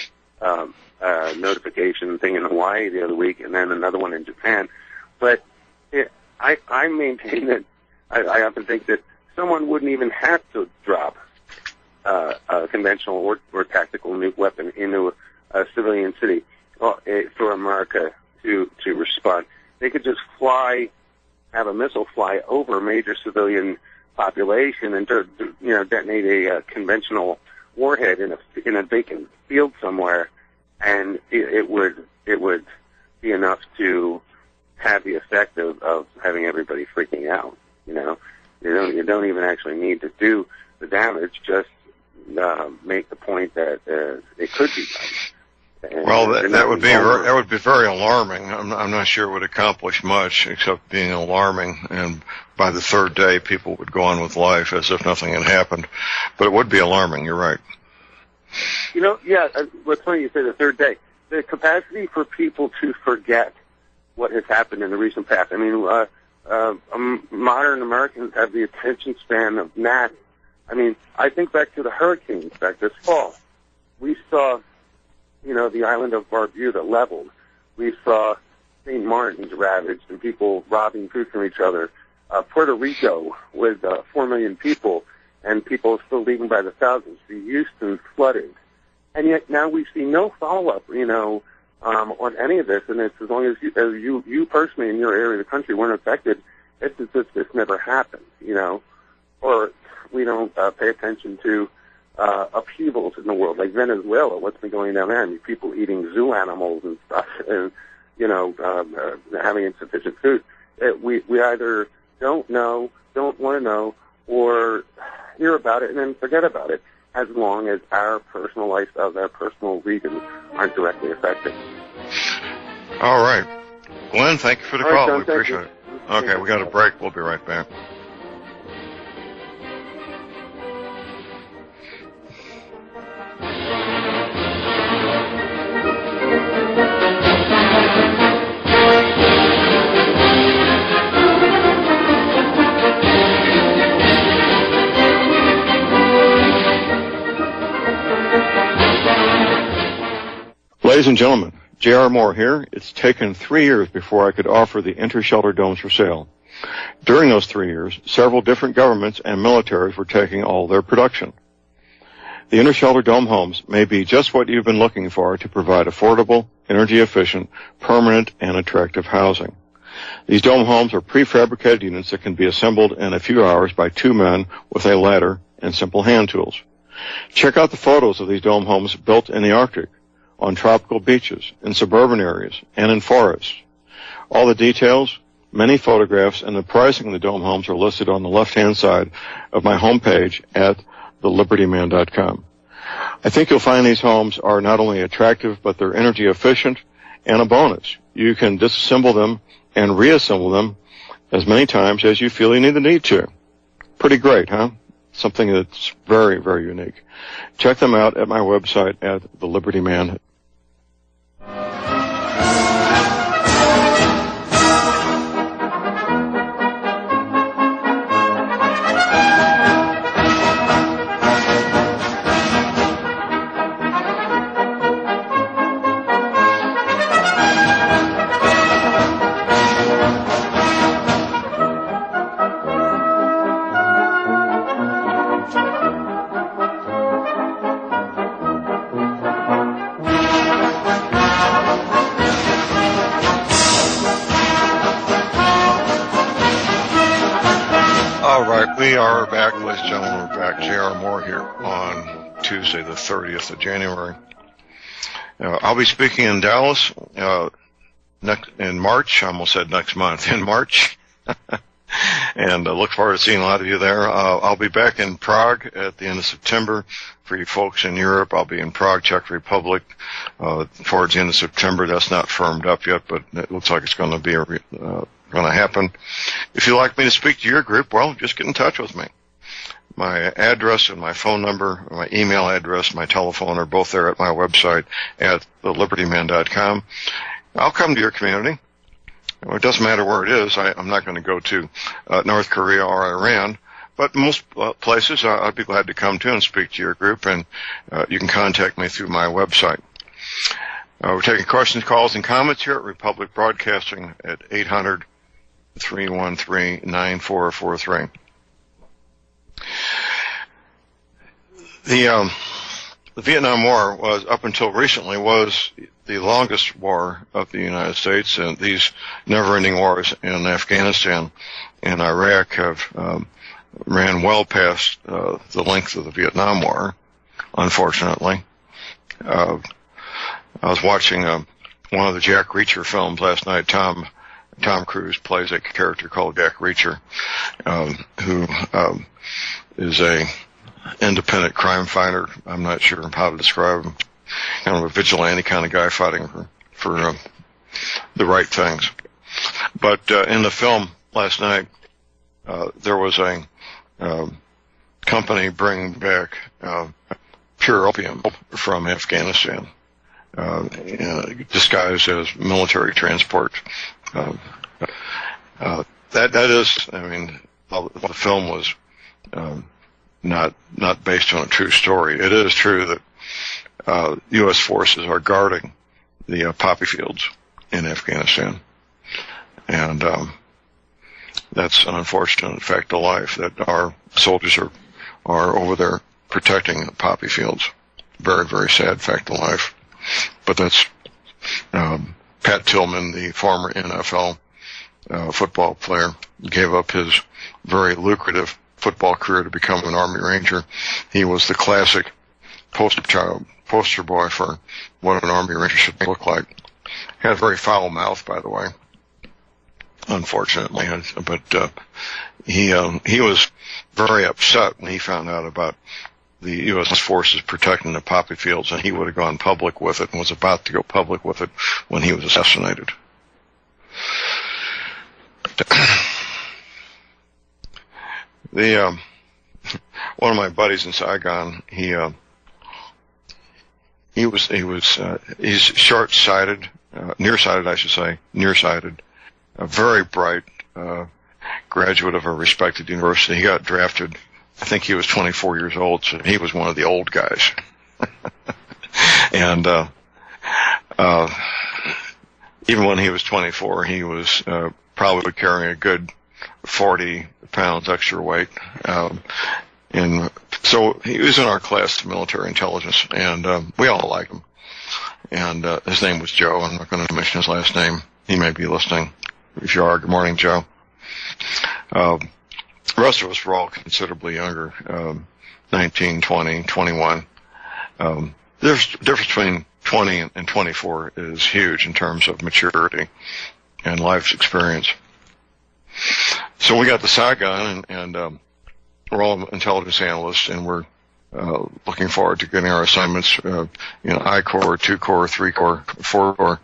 notification thing in Hawaii the other week, and then another one in Japan. But I maintain that I often think that someone wouldn't even have to drop a conventional or tactical nuke weapon into a civilian city for America to respond. They could just have a missile fly over a major civilian population and detonate a conventional warhead in a vacant field somewhere, and it would be enough to have the effect of having everybody freaking out. You don't even actually need to do the damage. Just make the point that it could be done. And well, that would be very alarming. I'm not sure it would accomplish much except being alarming, and by the third day, people would go on with life as if nothing had happened. But it would be alarming. You're right. What's funny you say the third day. The capacity for people to forget what has happened in the recent past. I mean, modern Americans have the attention span of gnats. I mean, I think back to the hurricanes back this fall. We saw the island of Barbuda leveled. We saw St. Martin's ravaged and people robbing food from each other. Puerto Rico with 4 million people and people still leaving by the thousands. The Houston flooded. And yet now we see no follow-up, on any of this. And it's as long as you personally in your area of the country weren't affected, it's as if this never happened, Or we don't pay attention to upheavals in the world, like Venezuela, what's been going down there. I mean, people eating zoo animals and stuff and, having insufficient food. We either don't know, don't want to know, or hear about it and then forget about it, as long as our personal lifestyles, our personal regions aren't directly affected. All right. Glenn, thank you for the All right, call. John, We appreciate it. Okay, we got a break. We'll be right back. Ladies and gentlemen, J.R. Moore here. It's taken 3 years before I could offer the inter-shelter domes for sale. During those 3 years, several different governments and militaries were taking all their production. The inter-shelter dome homes may be just what you've been looking for to provide affordable, energy-efficient, permanent, and attractive housing. These dome homes are prefabricated units that can be assembled in a few hours by 2 men with a ladder and simple hand tools. Check out the photos of these dome homes built in the Arctic, on tropical beaches, in suburban areas, and in forests. All the details, many photographs, and the pricing of the dome homes are listed on the left-hand side of my homepage at thelibertyman.com. I think you'll find these homes are not only attractive, but they're energy efficient, and a bonus. You can disassemble them and reassemble them as many times as you feel you need to. Pretty great, huh? Something that's very, very unique. Check them out at my website at thelibertyman.com. We are back, ladies and gentlemen. We're back. J.R. Moore here on Tuesday, the 30th of January. I'll be speaking in Dallas in March. I almost said next month, in March. And look forward to seeing a lot of you there. I'll be back in Prague at the end of September. For you folks in Europe, I'll be in Prague, Czech Republic, towards the end of September. That's not firmed up yet, but it looks like it's going to be going to happen. If you'd like me to speak to your group, well, just get in touch with me. My address and my phone number, my email address, my telephone are both there at my website at thelibertyman.com. I'll come to your community. It doesn't matter where it is. I'm not going to go to North Korea or Iran, but most places I'd be glad to come to and speak to your group, and you can contact me through my website. We're taking questions, calls, and comments here at Republic Broadcasting at 800-313-9443. The Vietnam War was, up until recently, was the longest war of the United States, and these never-ending wars in Afghanistan and Iraq have ran well past the length of the Vietnam War, unfortunately. I was watching one of the Jack Reacher films last night. Tom Cruise plays a character called Jack Reacher, who is a independent crime fighter. I'm not sure how to describe him. Kind of a vigilante kind of guy fighting for the right things. But in the film last night, there was a company bringing back pure opium from Afghanistan, disguised as military transport. That is, I mean, the film was not based on a true story. It is true that U.S. forces are guarding the poppy fields in Afghanistan. And that's an unfortunate fact of life, that our soldiers are over there protecting the poppy fields. Very, very sad fact of life. But that's Pat Tillman, the former NFL football player, gave up his very lucrative football career to become an Army Ranger. He was the classic poster boy for what an Army Ranger should look like. Had a very foul mouth, by the way, unfortunately. But he was very upset when he found out about the U.S. forces protecting the poppy fields, and he would have gone public with it and was about to go public with it when he was assassinated. One of my buddies in Saigon, he's short-sighted, nearsighted, I should say, nearsighted, very bright, graduate of a respected university. He got drafted, I think he was 24 years old, so he was one of the old guys. And even when he was 24, he was probably carrying a good 40 pounds extra weight. And so he was in our class of military intelligence, and we all liked him. And his name was Joe. I'm not going to mention his last name. He may be listening. If you are, good morning, Joe. The rest of us were all considerably younger, 19, 20, 21. The difference between 20 and 24 is huge in terms of maturity and life's experience. So we got to Saigon, and we're all intelligence analysts, and we're looking forward to getting our assignments, I Corps, 2 Corps, 3 Corps, 4 Corps.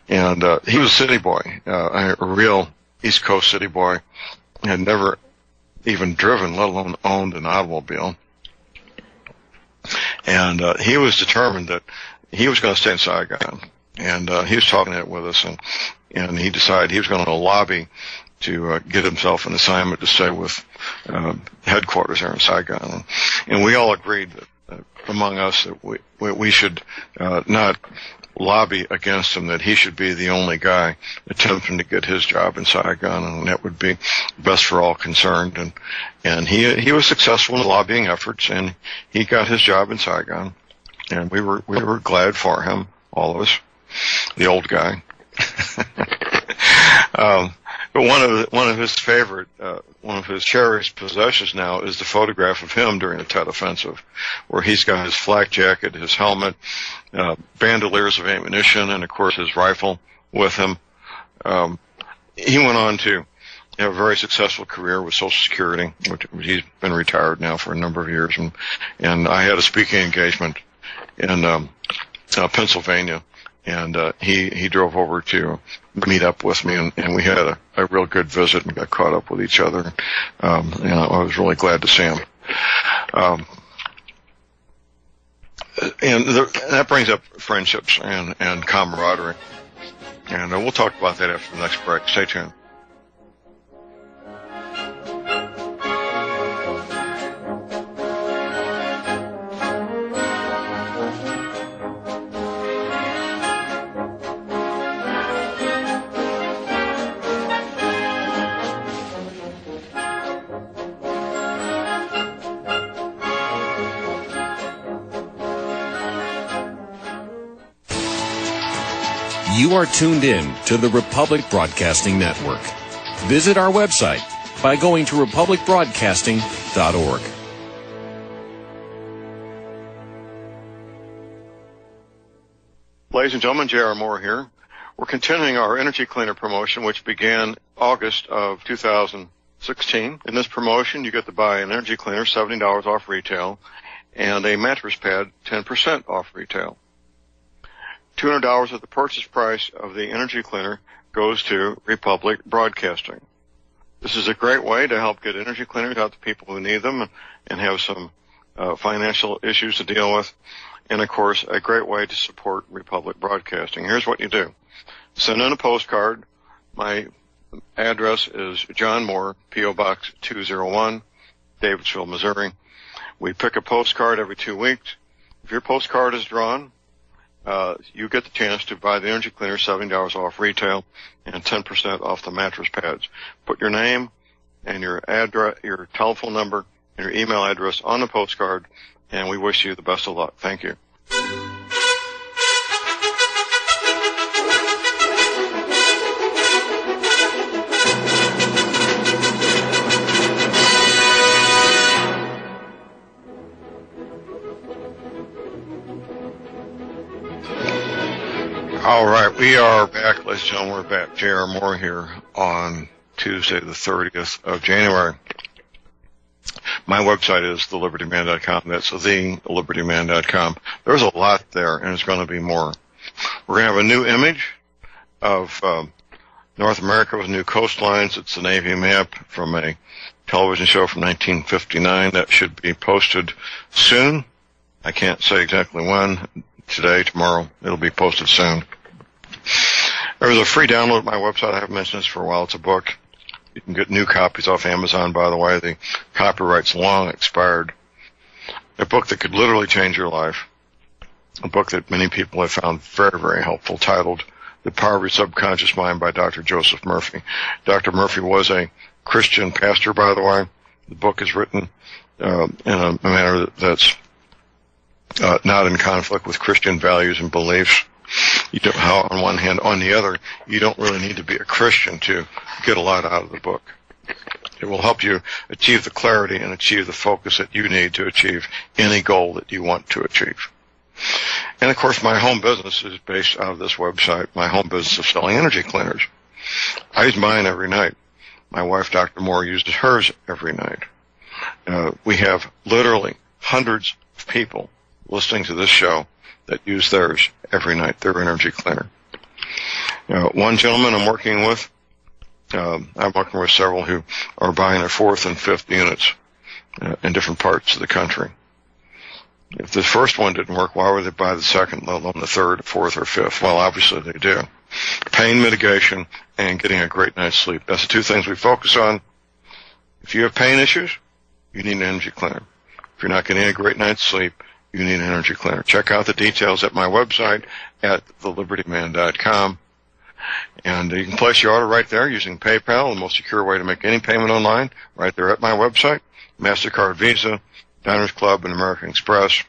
And he was a city boy, a real East Coast city boy, had never even driven, let alone owned an automobile. And he was determined that he was going to stay in Saigon. And he was talking it with us, and he decided he was going to lobby to get himself an assignment to stay with headquarters there in Saigon. And we all agreed that among us that we should not lobby against him, that he should be the only guy attempting to get his job in Saigon, and that would be best for all concerned. And he was successful in the lobbying efforts, and he got his job in Saigon, and we were glad for him, all of us, the old guy. But one of his favorite, one of his cherished possessions now is the photograph of him during the Tet Offensive, where he's got his flak jacket, his helmet, bandoliers of ammunition, and of course his rifle with him. He went on to have a very successful career with Social Security, which he's been retired now for a number of years, and I had a speaking engagement in Pennsylvania. And he drove over to meet up with me, and we had a real good visit and got caught up with each other. And I was really glad to see him. And that brings up friendships and camaraderie. And we'll talk about that after the next break. Stay tuned. You are tuned in to the Republic Broadcasting Network. Visit our website by going to republicbroadcasting.org. Ladies and gentlemen, J.R. Moore here. We're continuing our Energy Cleaner promotion, which began August of 2016. In this promotion, you get to buy an Energy Cleaner, $70 off retail, and a mattress pad, 10% off retail. $200 of the purchase price of the Energy Cleaner goes to Republic Broadcasting. This is a great way to help get energy cleaners out to people who need them and have some financial issues to deal with. And, of course, a great way to support Republic Broadcasting. Here's what you do. Send in a postcard. My address is John Moore, P.O. Box 201, Davidsville, Missouri. We pick a postcard every 2 weeks. if your postcard is drawn, you get the chance to buy the energy cleaner, $70 off retail, and 10% off the mattress pads. Put your name and your address, your telephone number, and your email address on the postcard, and we wish you the best of luck. Thank you. All right, we are back, ladies and gentlemen. We're back. J.R. Moore here on Tuesday, the 30th of January. My website is thelibertyman.com. That's thelibertyman.com. There's a lot there, and there's going to be more. We're going to have a new image of North America with new coastlines. It's the Navy map from a television show from 1959 that should be posted soon. I can't say exactly when. Today, tomorrow, it'll be posted soon. There's a free download at my website. I haven't mentioned this for a while. It's a book. You can get new copies off Amazon, by the way. The copyright's long expired. A book that could literally change your life. A book that many people have found very, very helpful, titled The Power of Your Subconscious Mind by Dr. Joseph Murphy. Dr. Murphy was a Christian pastor, by the way. The book is written in a manner that's not in conflict with Christian values and beliefs. You don't, on one hand. On the other, you don't really need to be a Christian to get a lot out of the book. It will help you achieve the clarity and achieve the focus that you need to achieve any goal that you want to achieve. And, of course, my home business is based out of this website, my home business of selling energy cleaners. I use mine every night. My wife, Dr. Moore, uses hers every night. We have literally hundreds of people listening to this show that use theirs every night, their energy cleaner. One gentleman I'm working with several who are buying their fourth and fifth units in different parts of the country. If the first one didn't work, why would they buy the second, let alone the third, fourth, or fifth? Well, obviously they do. Pain mitigation and getting a great night's sleep. That's the two things we focus on. If you have pain issues, you need an energy cleaner. If you're not getting a great night's sleep, you need an energy cleaner. Check out the details at my website at thelibertyman.com. And you can place your order right there using PayPal, the most secure way to make any payment online, right there at my website. MasterCard, Visa, Diners Club, and American Express.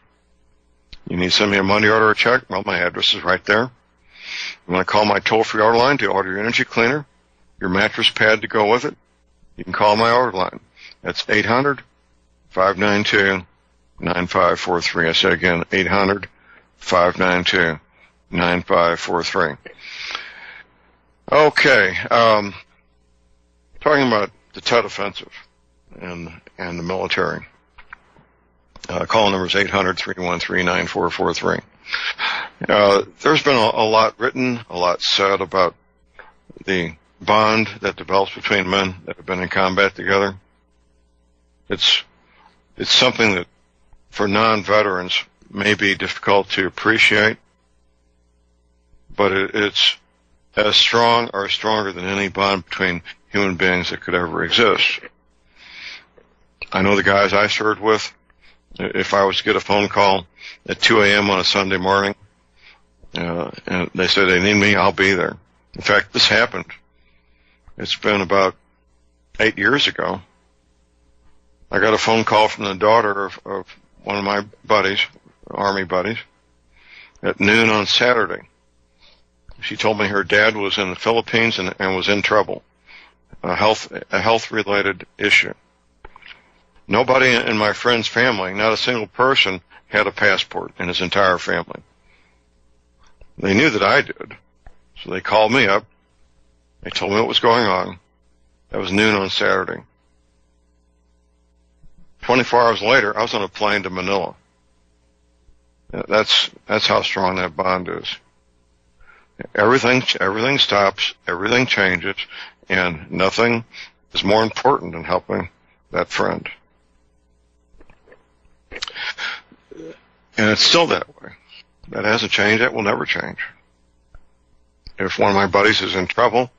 You need to send me a money order or check? Well, my address is right there. You want to call my toll-free order line to order your energy cleaner, your mattress pad to go with it? You can call my order line. That's 800-592-9543. I say again, 800-592-9543. Okay, talking about the Tet Offensive and the military. Call number is 800-313-9443. There's been a lot written, a lot said about the bond that develops between men that have been in combat together. It's something that for non-veterans may be difficult to appreciate, but it's as strong or stronger than any bond between human beings that could ever exist. I know the guys I served with, if I was to get a phone call at 2 a.m. on a Sunday morning, and they say they need me, I'll be there. In fact, this happened. It's been about 8 years ago. I got a phone call from the daughter of one of my buddies, Army buddies, at noon on Saturday. She told me her dad was in the Philippines and was in trouble, a health-related issue. Nobody in my friend's family, not a single person, had a passport in his entire family. They knew that I did, so they called me up. They told me what was going on. That was noon on Saturday. 24 hours later, I was on a plane to Manila. That's how strong that bond is. Everything stops, everything changes, and nothing is more important than helping that friend. And it's still that way. That hasn't changed. That will never change. If one of my buddies is in trouble,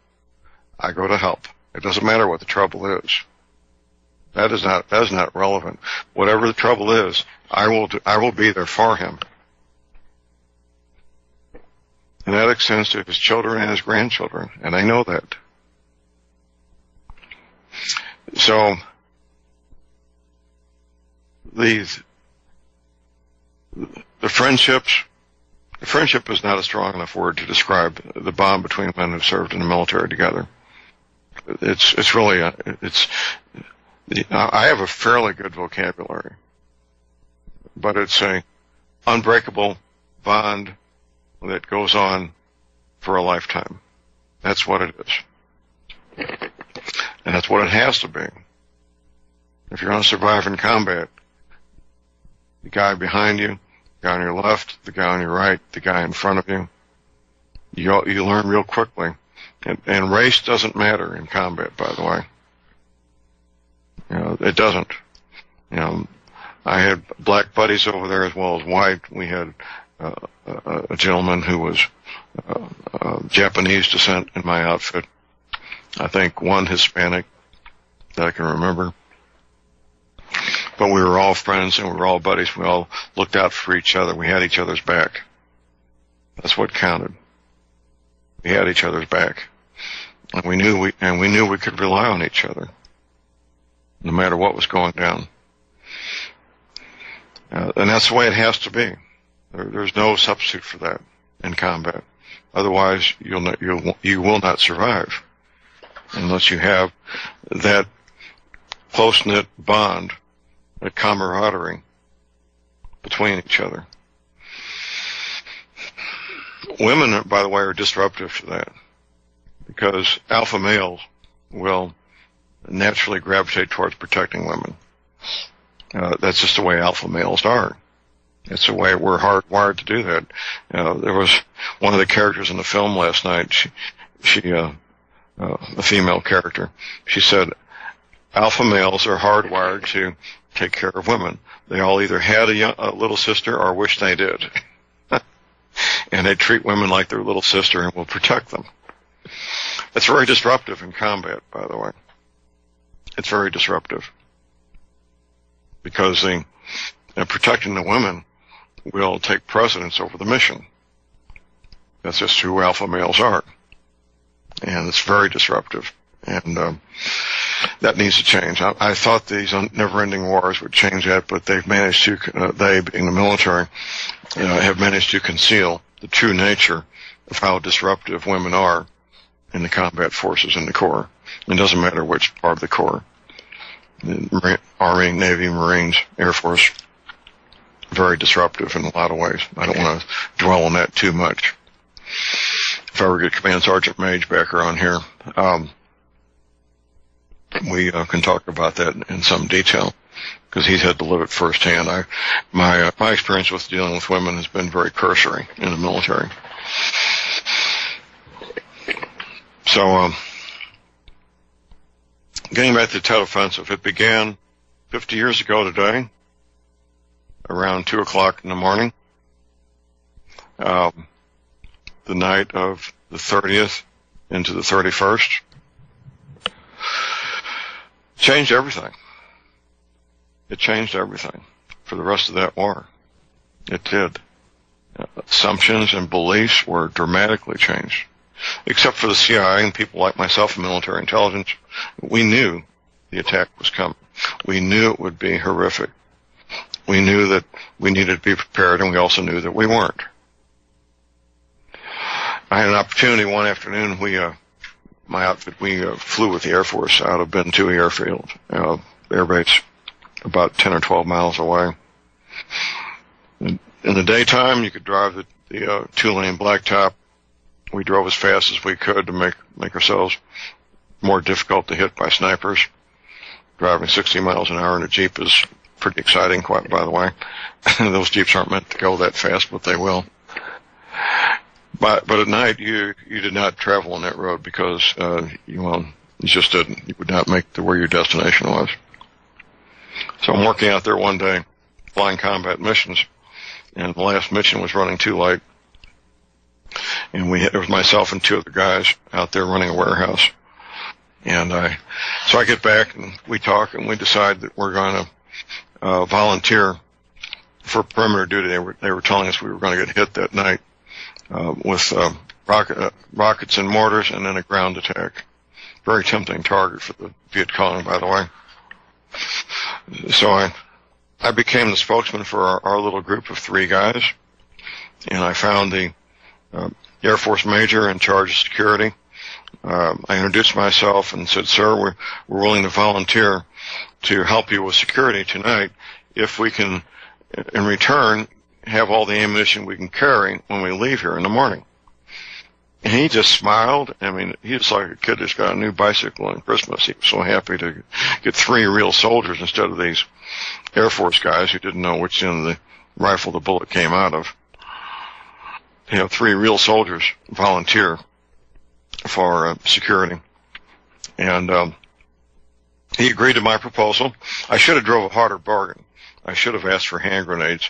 I go to help. It doesn't matter what the trouble is. That is not relevant. Whatever the trouble is, I will be there for him. And that extends to his children and his grandchildren, and I know that. So, the friendship is not a strong enough word to describe the bond between men who served in the military together. It's really, I have a fairly good vocabulary, but it's a unbreakable bond that goes on for a lifetime. That's what it is. And that's what it has to be. If you're going to survive in combat, the guy behind you, the guy on your left, the guy on your right, the guy in front of you, you learn real quickly. And race doesn't matter in combat, by the way. It doesn't. I had black buddies over there as well as white. We had a gentleman who was Japanese descent in my outfit. I think one Hispanic that I can remember. But we were all friends and we were all buddies. We all looked out for each other. We had each other's back. That's what counted. We had each other's back. And we knew we could rely on each other, no matter what was going down. And that's the way it has to be. There's no substitute for that in combat. Otherwise, you will not survive unless you have that close-knit bond, that camaraderie between each other. Women, by the way, are disruptive to that because alpha males will naturally gravitate towards protecting women. That's just the way alpha males are. It's the way we're hardwired to do that. There was one of the characters in the film last night, she a female character, she said, alpha males are hardwired to take care of women. They all either had a little sister or wish they did. And they treat women like their little sister and will protect them. It's very disruptive in combat, by the way. It's very disruptive. Because protecting the women will take precedence over the mission. That's just who alpha males are. And it's very disruptive. And that needs to change. I thought these never-ending wars would change that, but they've managed to, they being the military, have managed to conceal the true nature of how disruptive women are in the combat forces in the Corps. It doesn't matter which part of the Corps. Army, Navy, Marines, Air Force, very disruptive in a lot of ways. I don't want to dwell on that too much. If I were to get Command Sergeant Mage back around here, we can talk about that in some detail because he's had to live it firsthand. My experience with dealing with women has been very cursory in the military. So, getting back to the Tet Offensive, it began 50 years ago today, around 2 o'clock in the morning, the night of the 30th into the 31st. Changed everything. It changed everything for the rest of that war. It did. Assumptions and beliefs were dramatically changed. Except for the CIA and people like myself in military intelligence, we knew the attack was coming. We knew it would be horrific. We knew that we needed to be prepared, and we also knew that we weren't. I had an opportunity one afternoon. My outfit, we flew with the Air Force out of Bentu Airfield, air base, about 10 or 12 miles away. In the daytime, you could drive the two-lane blacktop. We drove as fast as we could to make ourselves more difficult to hit by snipers. Driving 60 miles an hour in a Jeep is pretty exciting, quite by the way. Those Jeeps aren't meant to go that fast, but they will. But at night, you did not travel on that road because you just didn't. You would not make to where your destination was. So I'm working out there one day, flying combat missions, and the last mission was running too late. And there was myself and two other guys out there running a warehouse. And I So I get back and we talk and we decide that we're going to volunteer for perimeter duty. They were telling us we were going to get hit that night with rockets and mortars and then a ground attack. Very tempting target for the Viet Cong, by the way. So I became the spokesman for our little group of 3 guys, and I found the Air Force major in charge of security. I introduced myself and said, "Sir, we're willing to volunteer to help you with security tonight if we can, in return, have all the ammunition we can carry when we leave here in the morning." And he just smiled. I mean, he was like a kid that's got a new bicycle on Christmas. He was so happy to get 3 real soldiers instead of these Air Force guys who didn't know which end of the rifle the bullet came out of. To have 3 real soldiers volunteer for security. And he agreed to my proposal. I should have drove a harder bargain. I should have asked for hand grenades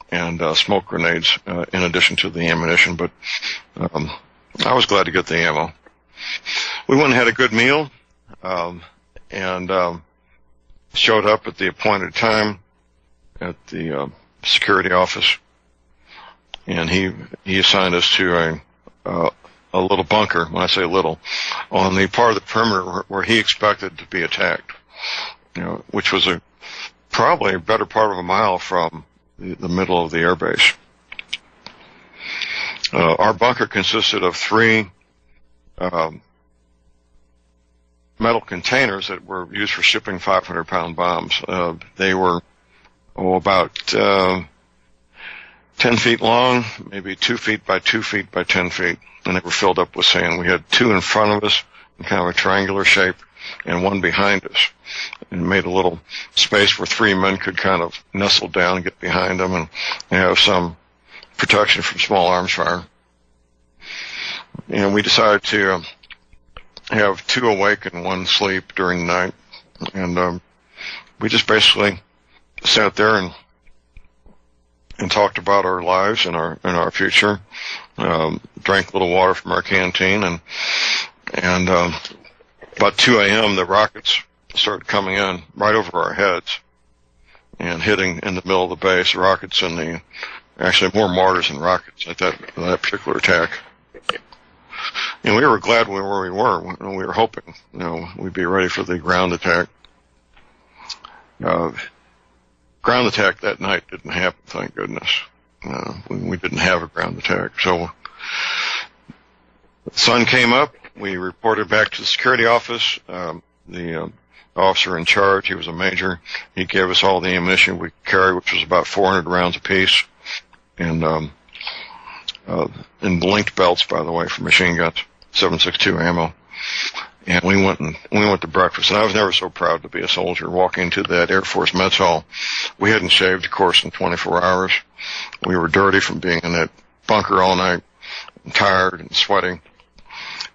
and smoke grenades in addition to the ammunition, but I was glad to get the ammo. We went and had a good meal and showed up at the appointed time at the security office, and he assigned us to a little bunker, when I say little, on the part of the perimeter where he expected to be attacked, which was probably a better part of a mile from the middle of the airbase. Our bunker consisted of 3 metal containers that were used for shipping 500-pound bombs. They were about 10 feet long, maybe 2 feet by 2 feet by 10 feet, and they were filled up with sand. We had 2 in front of us in kind of a triangular shape and 1 behind us, and made a little space where 3 men could kind of nestle down and get behind them and have some protection from small arms fire. And we decided to have 2 awake and 1 sleep during the night, and we just basically sat there and talked about our lives and our future. Drank a little water from our canteen, and about 2 a.m. the rockets started coming in right over our heads and hitting in the middle of the base. Rockets and actually more mortars than rockets at that particular attack. And we were glad we were where we were. We were hoping, we'd be ready for the ground attack. Ground attack that night didn't happen, thank goodness. We didn't have a ground attack. So the sun came up. We reported back to the security office. The officer in charge, he was a major, he gave us all the ammunition we could carry, which was about 400 rounds apiece, and in linked belts, by the way, for machine guns, 7.62 ammo. And we went to breakfast, and I was never so proud to be a soldier. Walking into that Air Force mess hall, we hadn't shaved, of course, in 24 hours. We were dirty from being in that bunker all night, and tired and sweating.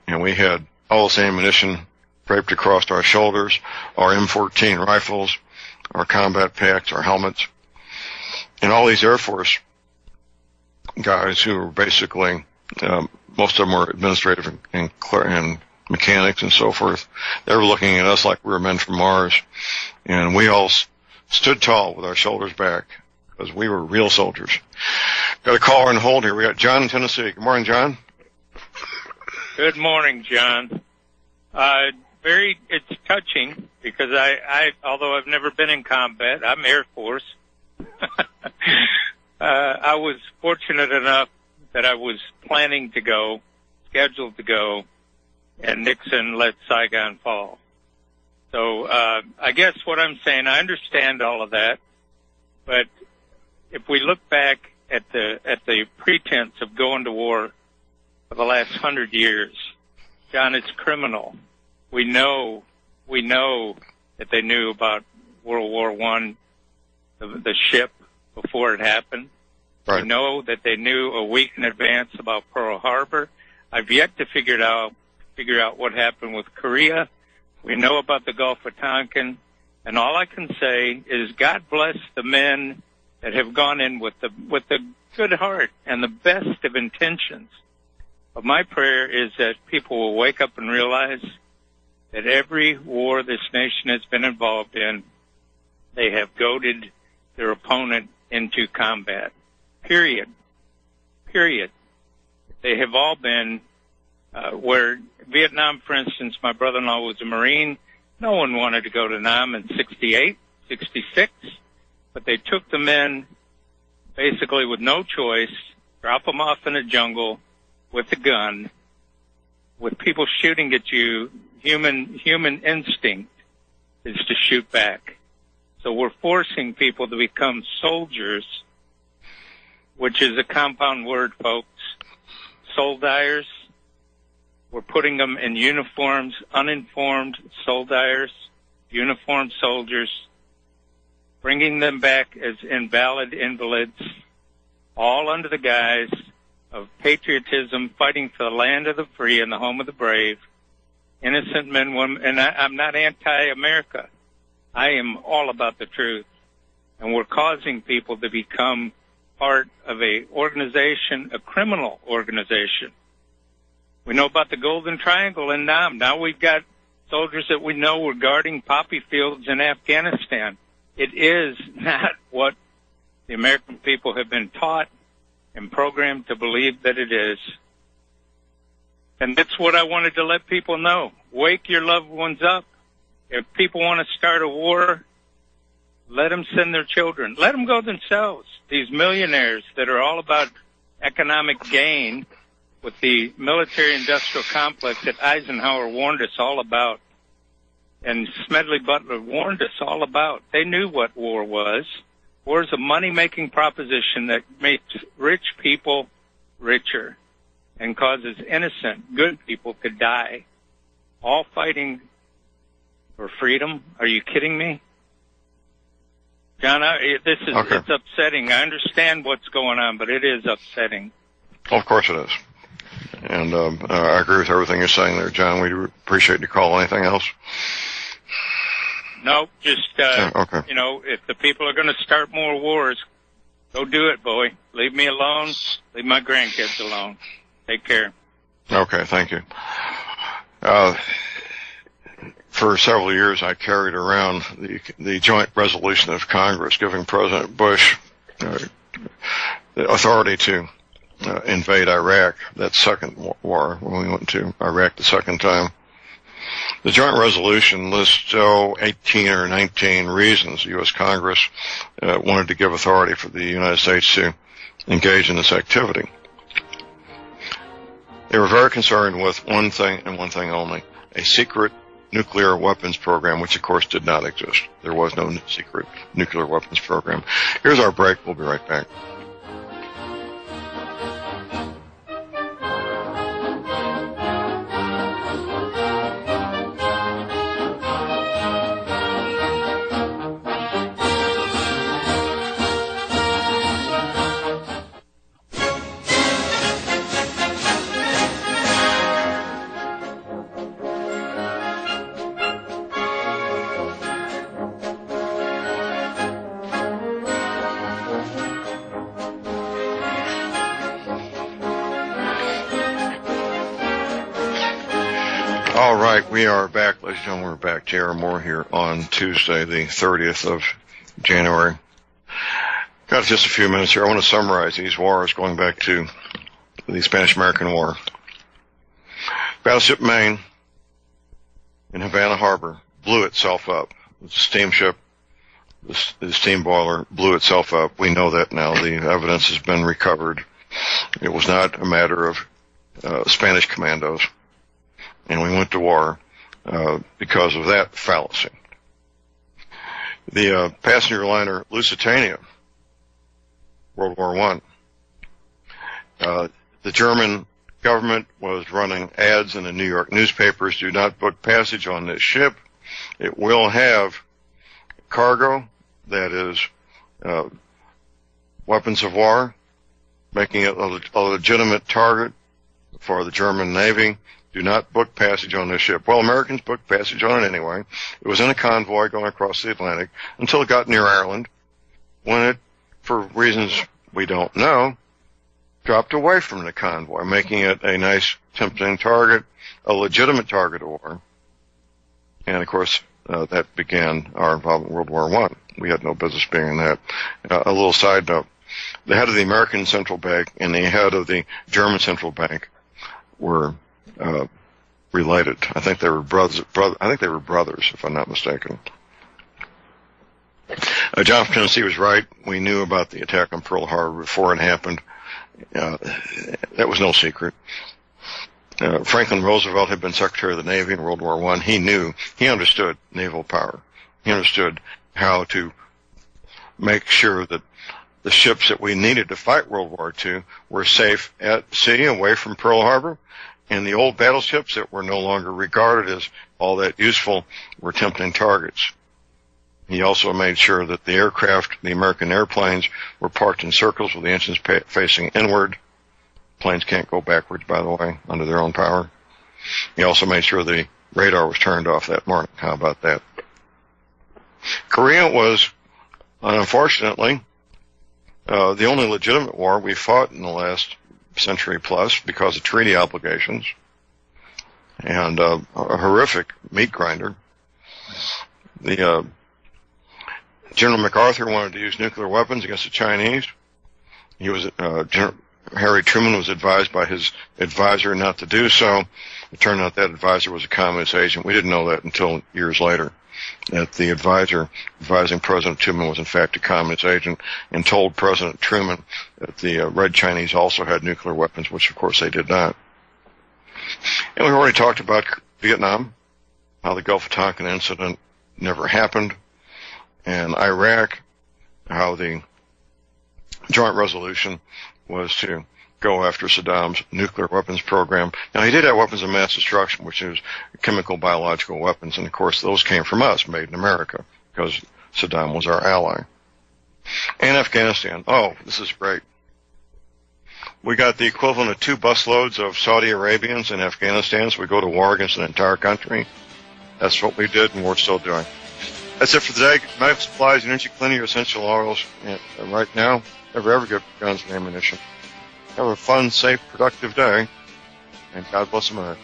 And we had all this ammunition draped across our shoulders, our M14 rifles, our combat packs, our helmets, and all these Air Force guys who were basically, most of them were administrative and mechanics and so forth. They were looking at us like we were men from Mars, and we all stood tall with our shoulders back because we were real soldiers. Got a caller on hold here. We got John in Tennessee. Good morning, John. Good morning, John. It's touching because I although I've never been in combat, I'm Air Force. I was fortunate enough that I was planning to go, scheduled to go, and Nixon let Saigon fall. So I guess what I'm saying, I understand all of that, but if we look back at the pretense of going to war for the last 100 years, John, it's criminal. We know that they knew about World War I, the ship, before it happened. Right. We know that they knew a week in advance about Pearl Harbor. I've yet to figure out what happened with Korea. We know about the Gulf of Tonkin, and all I can say is God bless the men that have gone in with the good heart and the best of intentions. But my prayer is that people will wake up and realize that every war this nation has been involved in, they have goaded their opponent into combat. Period. They have all been, where Vietnam, for instance, my brother-in-law was a Marine. No one wanted to go to Nam in 68, 66, but they took the men basically with no choice, drop them off in a jungle with a gun, with people shooting at you. Human instinct is to shoot back. So we're forcing people to become soldiers, which is a compound word, folks. Soldiers. We're putting them in uniforms, uninformed soldiers, uniformed soldiers, bringing them back as invalid invalids, all under the guise of patriotism, fighting for the land of the free and the home of the brave, innocent men, women, and I'm not anti-America. I am all about the truth. And we're causing people to become part of a organization, a criminal organization. We know about the Golden Triangle in Nam. Now we've got soldiers that we know were guarding poppy fields in Afghanistan. It is not what the American people have been taught and programmed to believe that it is. And that's what I wanted to let people know. Wake your loved ones up. If people want to start a war, let them send their children. Let them go themselves. These millionaires that are all about economic gain with the military-industrial complex that Eisenhower warned us all about and Smedley Butler warned us all about. They knew what war was. War is a money-making proposition that makes rich people richer and causes innocent, good people to die, all fighting for freedom. Are you kidding me? John, it's upsetting. I understand what's going on, but it is upsetting. Well, of course it is. And I agree with everything you're saying there, John. We appreciate your call. Anything else? No, just, you know, if the people are going to start more wars, go do it, boy. Leave me alone. Leave my grandkids alone. Take care. Okay, thank you. For several years, I carried around the joint resolution of Congress giving President Bush the authority to invade Iraq, that second war, when we went to Iraq the second time. The joint resolution lists 18 or 19 reasons the U.S. Congress wanted to give authority for the United States to engage in this activity. They were very concerned with one thing and one thing only, a secret nuclear weapons program, which of course did not exist. There was no secret nuclear weapons program. Here's our break. We'll be right back. All right, we are back, ladies and gentlemen. We're back. J.R. Moore here on Tuesday, the 30th of January. Got just a few minutes here. I want to summarize these wars going back to the Spanish-American War. Battleship Maine in Havana Harbor blew itself up. The steamship, the steam boiler blew itself up. We know that now. The evidence has been recovered. It was not a matter of Spanish commandos. And we went to war because of that fallacy. The passenger liner Lusitania, World War I. The German government was running ads in the New York newspapers, do not book passage on this ship. It will have cargo, that is weapons of war, making it a legitimate target for the German Navy. Do not book passage on this ship. Well, Americans booked passage on it anyway. It was in a convoy going across the Atlantic until it got near Ireland, when it, for reasons we don't know, dropped away from the convoy, making it a nice, tempting target, a legitimate target of war. And, of course, that began our involvement in World War I. We had no business being in that. A little side note. The head of the American Central Bank and the head of the German Central Bank were related. I think they were brothers, if I'm not mistaken. John from Tennessee was right. We knew about the attack on Pearl Harbor before it happened. That was no secret. Franklin Roosevelt had been Secretary of the Navy in World War I. He understood naval power. He understood how to make sure that the ships that we needed to fight World War II were safe at sea, away from Pearl Harbor, and the old battleships that were no longer regarded as all that useful were tempting targets. He also made sure that the aircraft, the American airplanes, were parked in circles with the engines facing inward. Planes can't go backwards, by the way, under their own power. He also made sure the radar was turned off that morning. How about that? Korea was, unfortunately, the only legitimate war we fought in the last century plus because of treaty obligations, and a horrific meat grinder. The General MacArthur wanted to use nuclear weapons against the Chinese. He was Harry Truman was advised by his advisor not to do so. It turned out that advisor was a communist agent. We didn't know that until years later, that the advisor advising President Truman was in fact a communist agent, and told President Truman that the Red Chinese also had nuclear weapons, which of course they did not. And we've already talked about Vietnam, how the Gulf of Tonkin incident never happened, and Iraq, how the joint resolution was to go after Saddam's nuclear weapons program. Now, he did have weapons of mass destruction, which is chemical, biological weapons, and of course those came from us, made in America, because Saddam was our ally. And Afghanistan. Oh, this is great. We got the equivalent of 2 busloads of Saudi Arabians in Afghanistan, so we go to war against an entire country. That's what we did, and we're still doing. That's it for today. Medical supplies, energy cleaning, your essential oils. And right now, never ever get guns and ammunition. Have a fun, safe, productive day, and God bless America.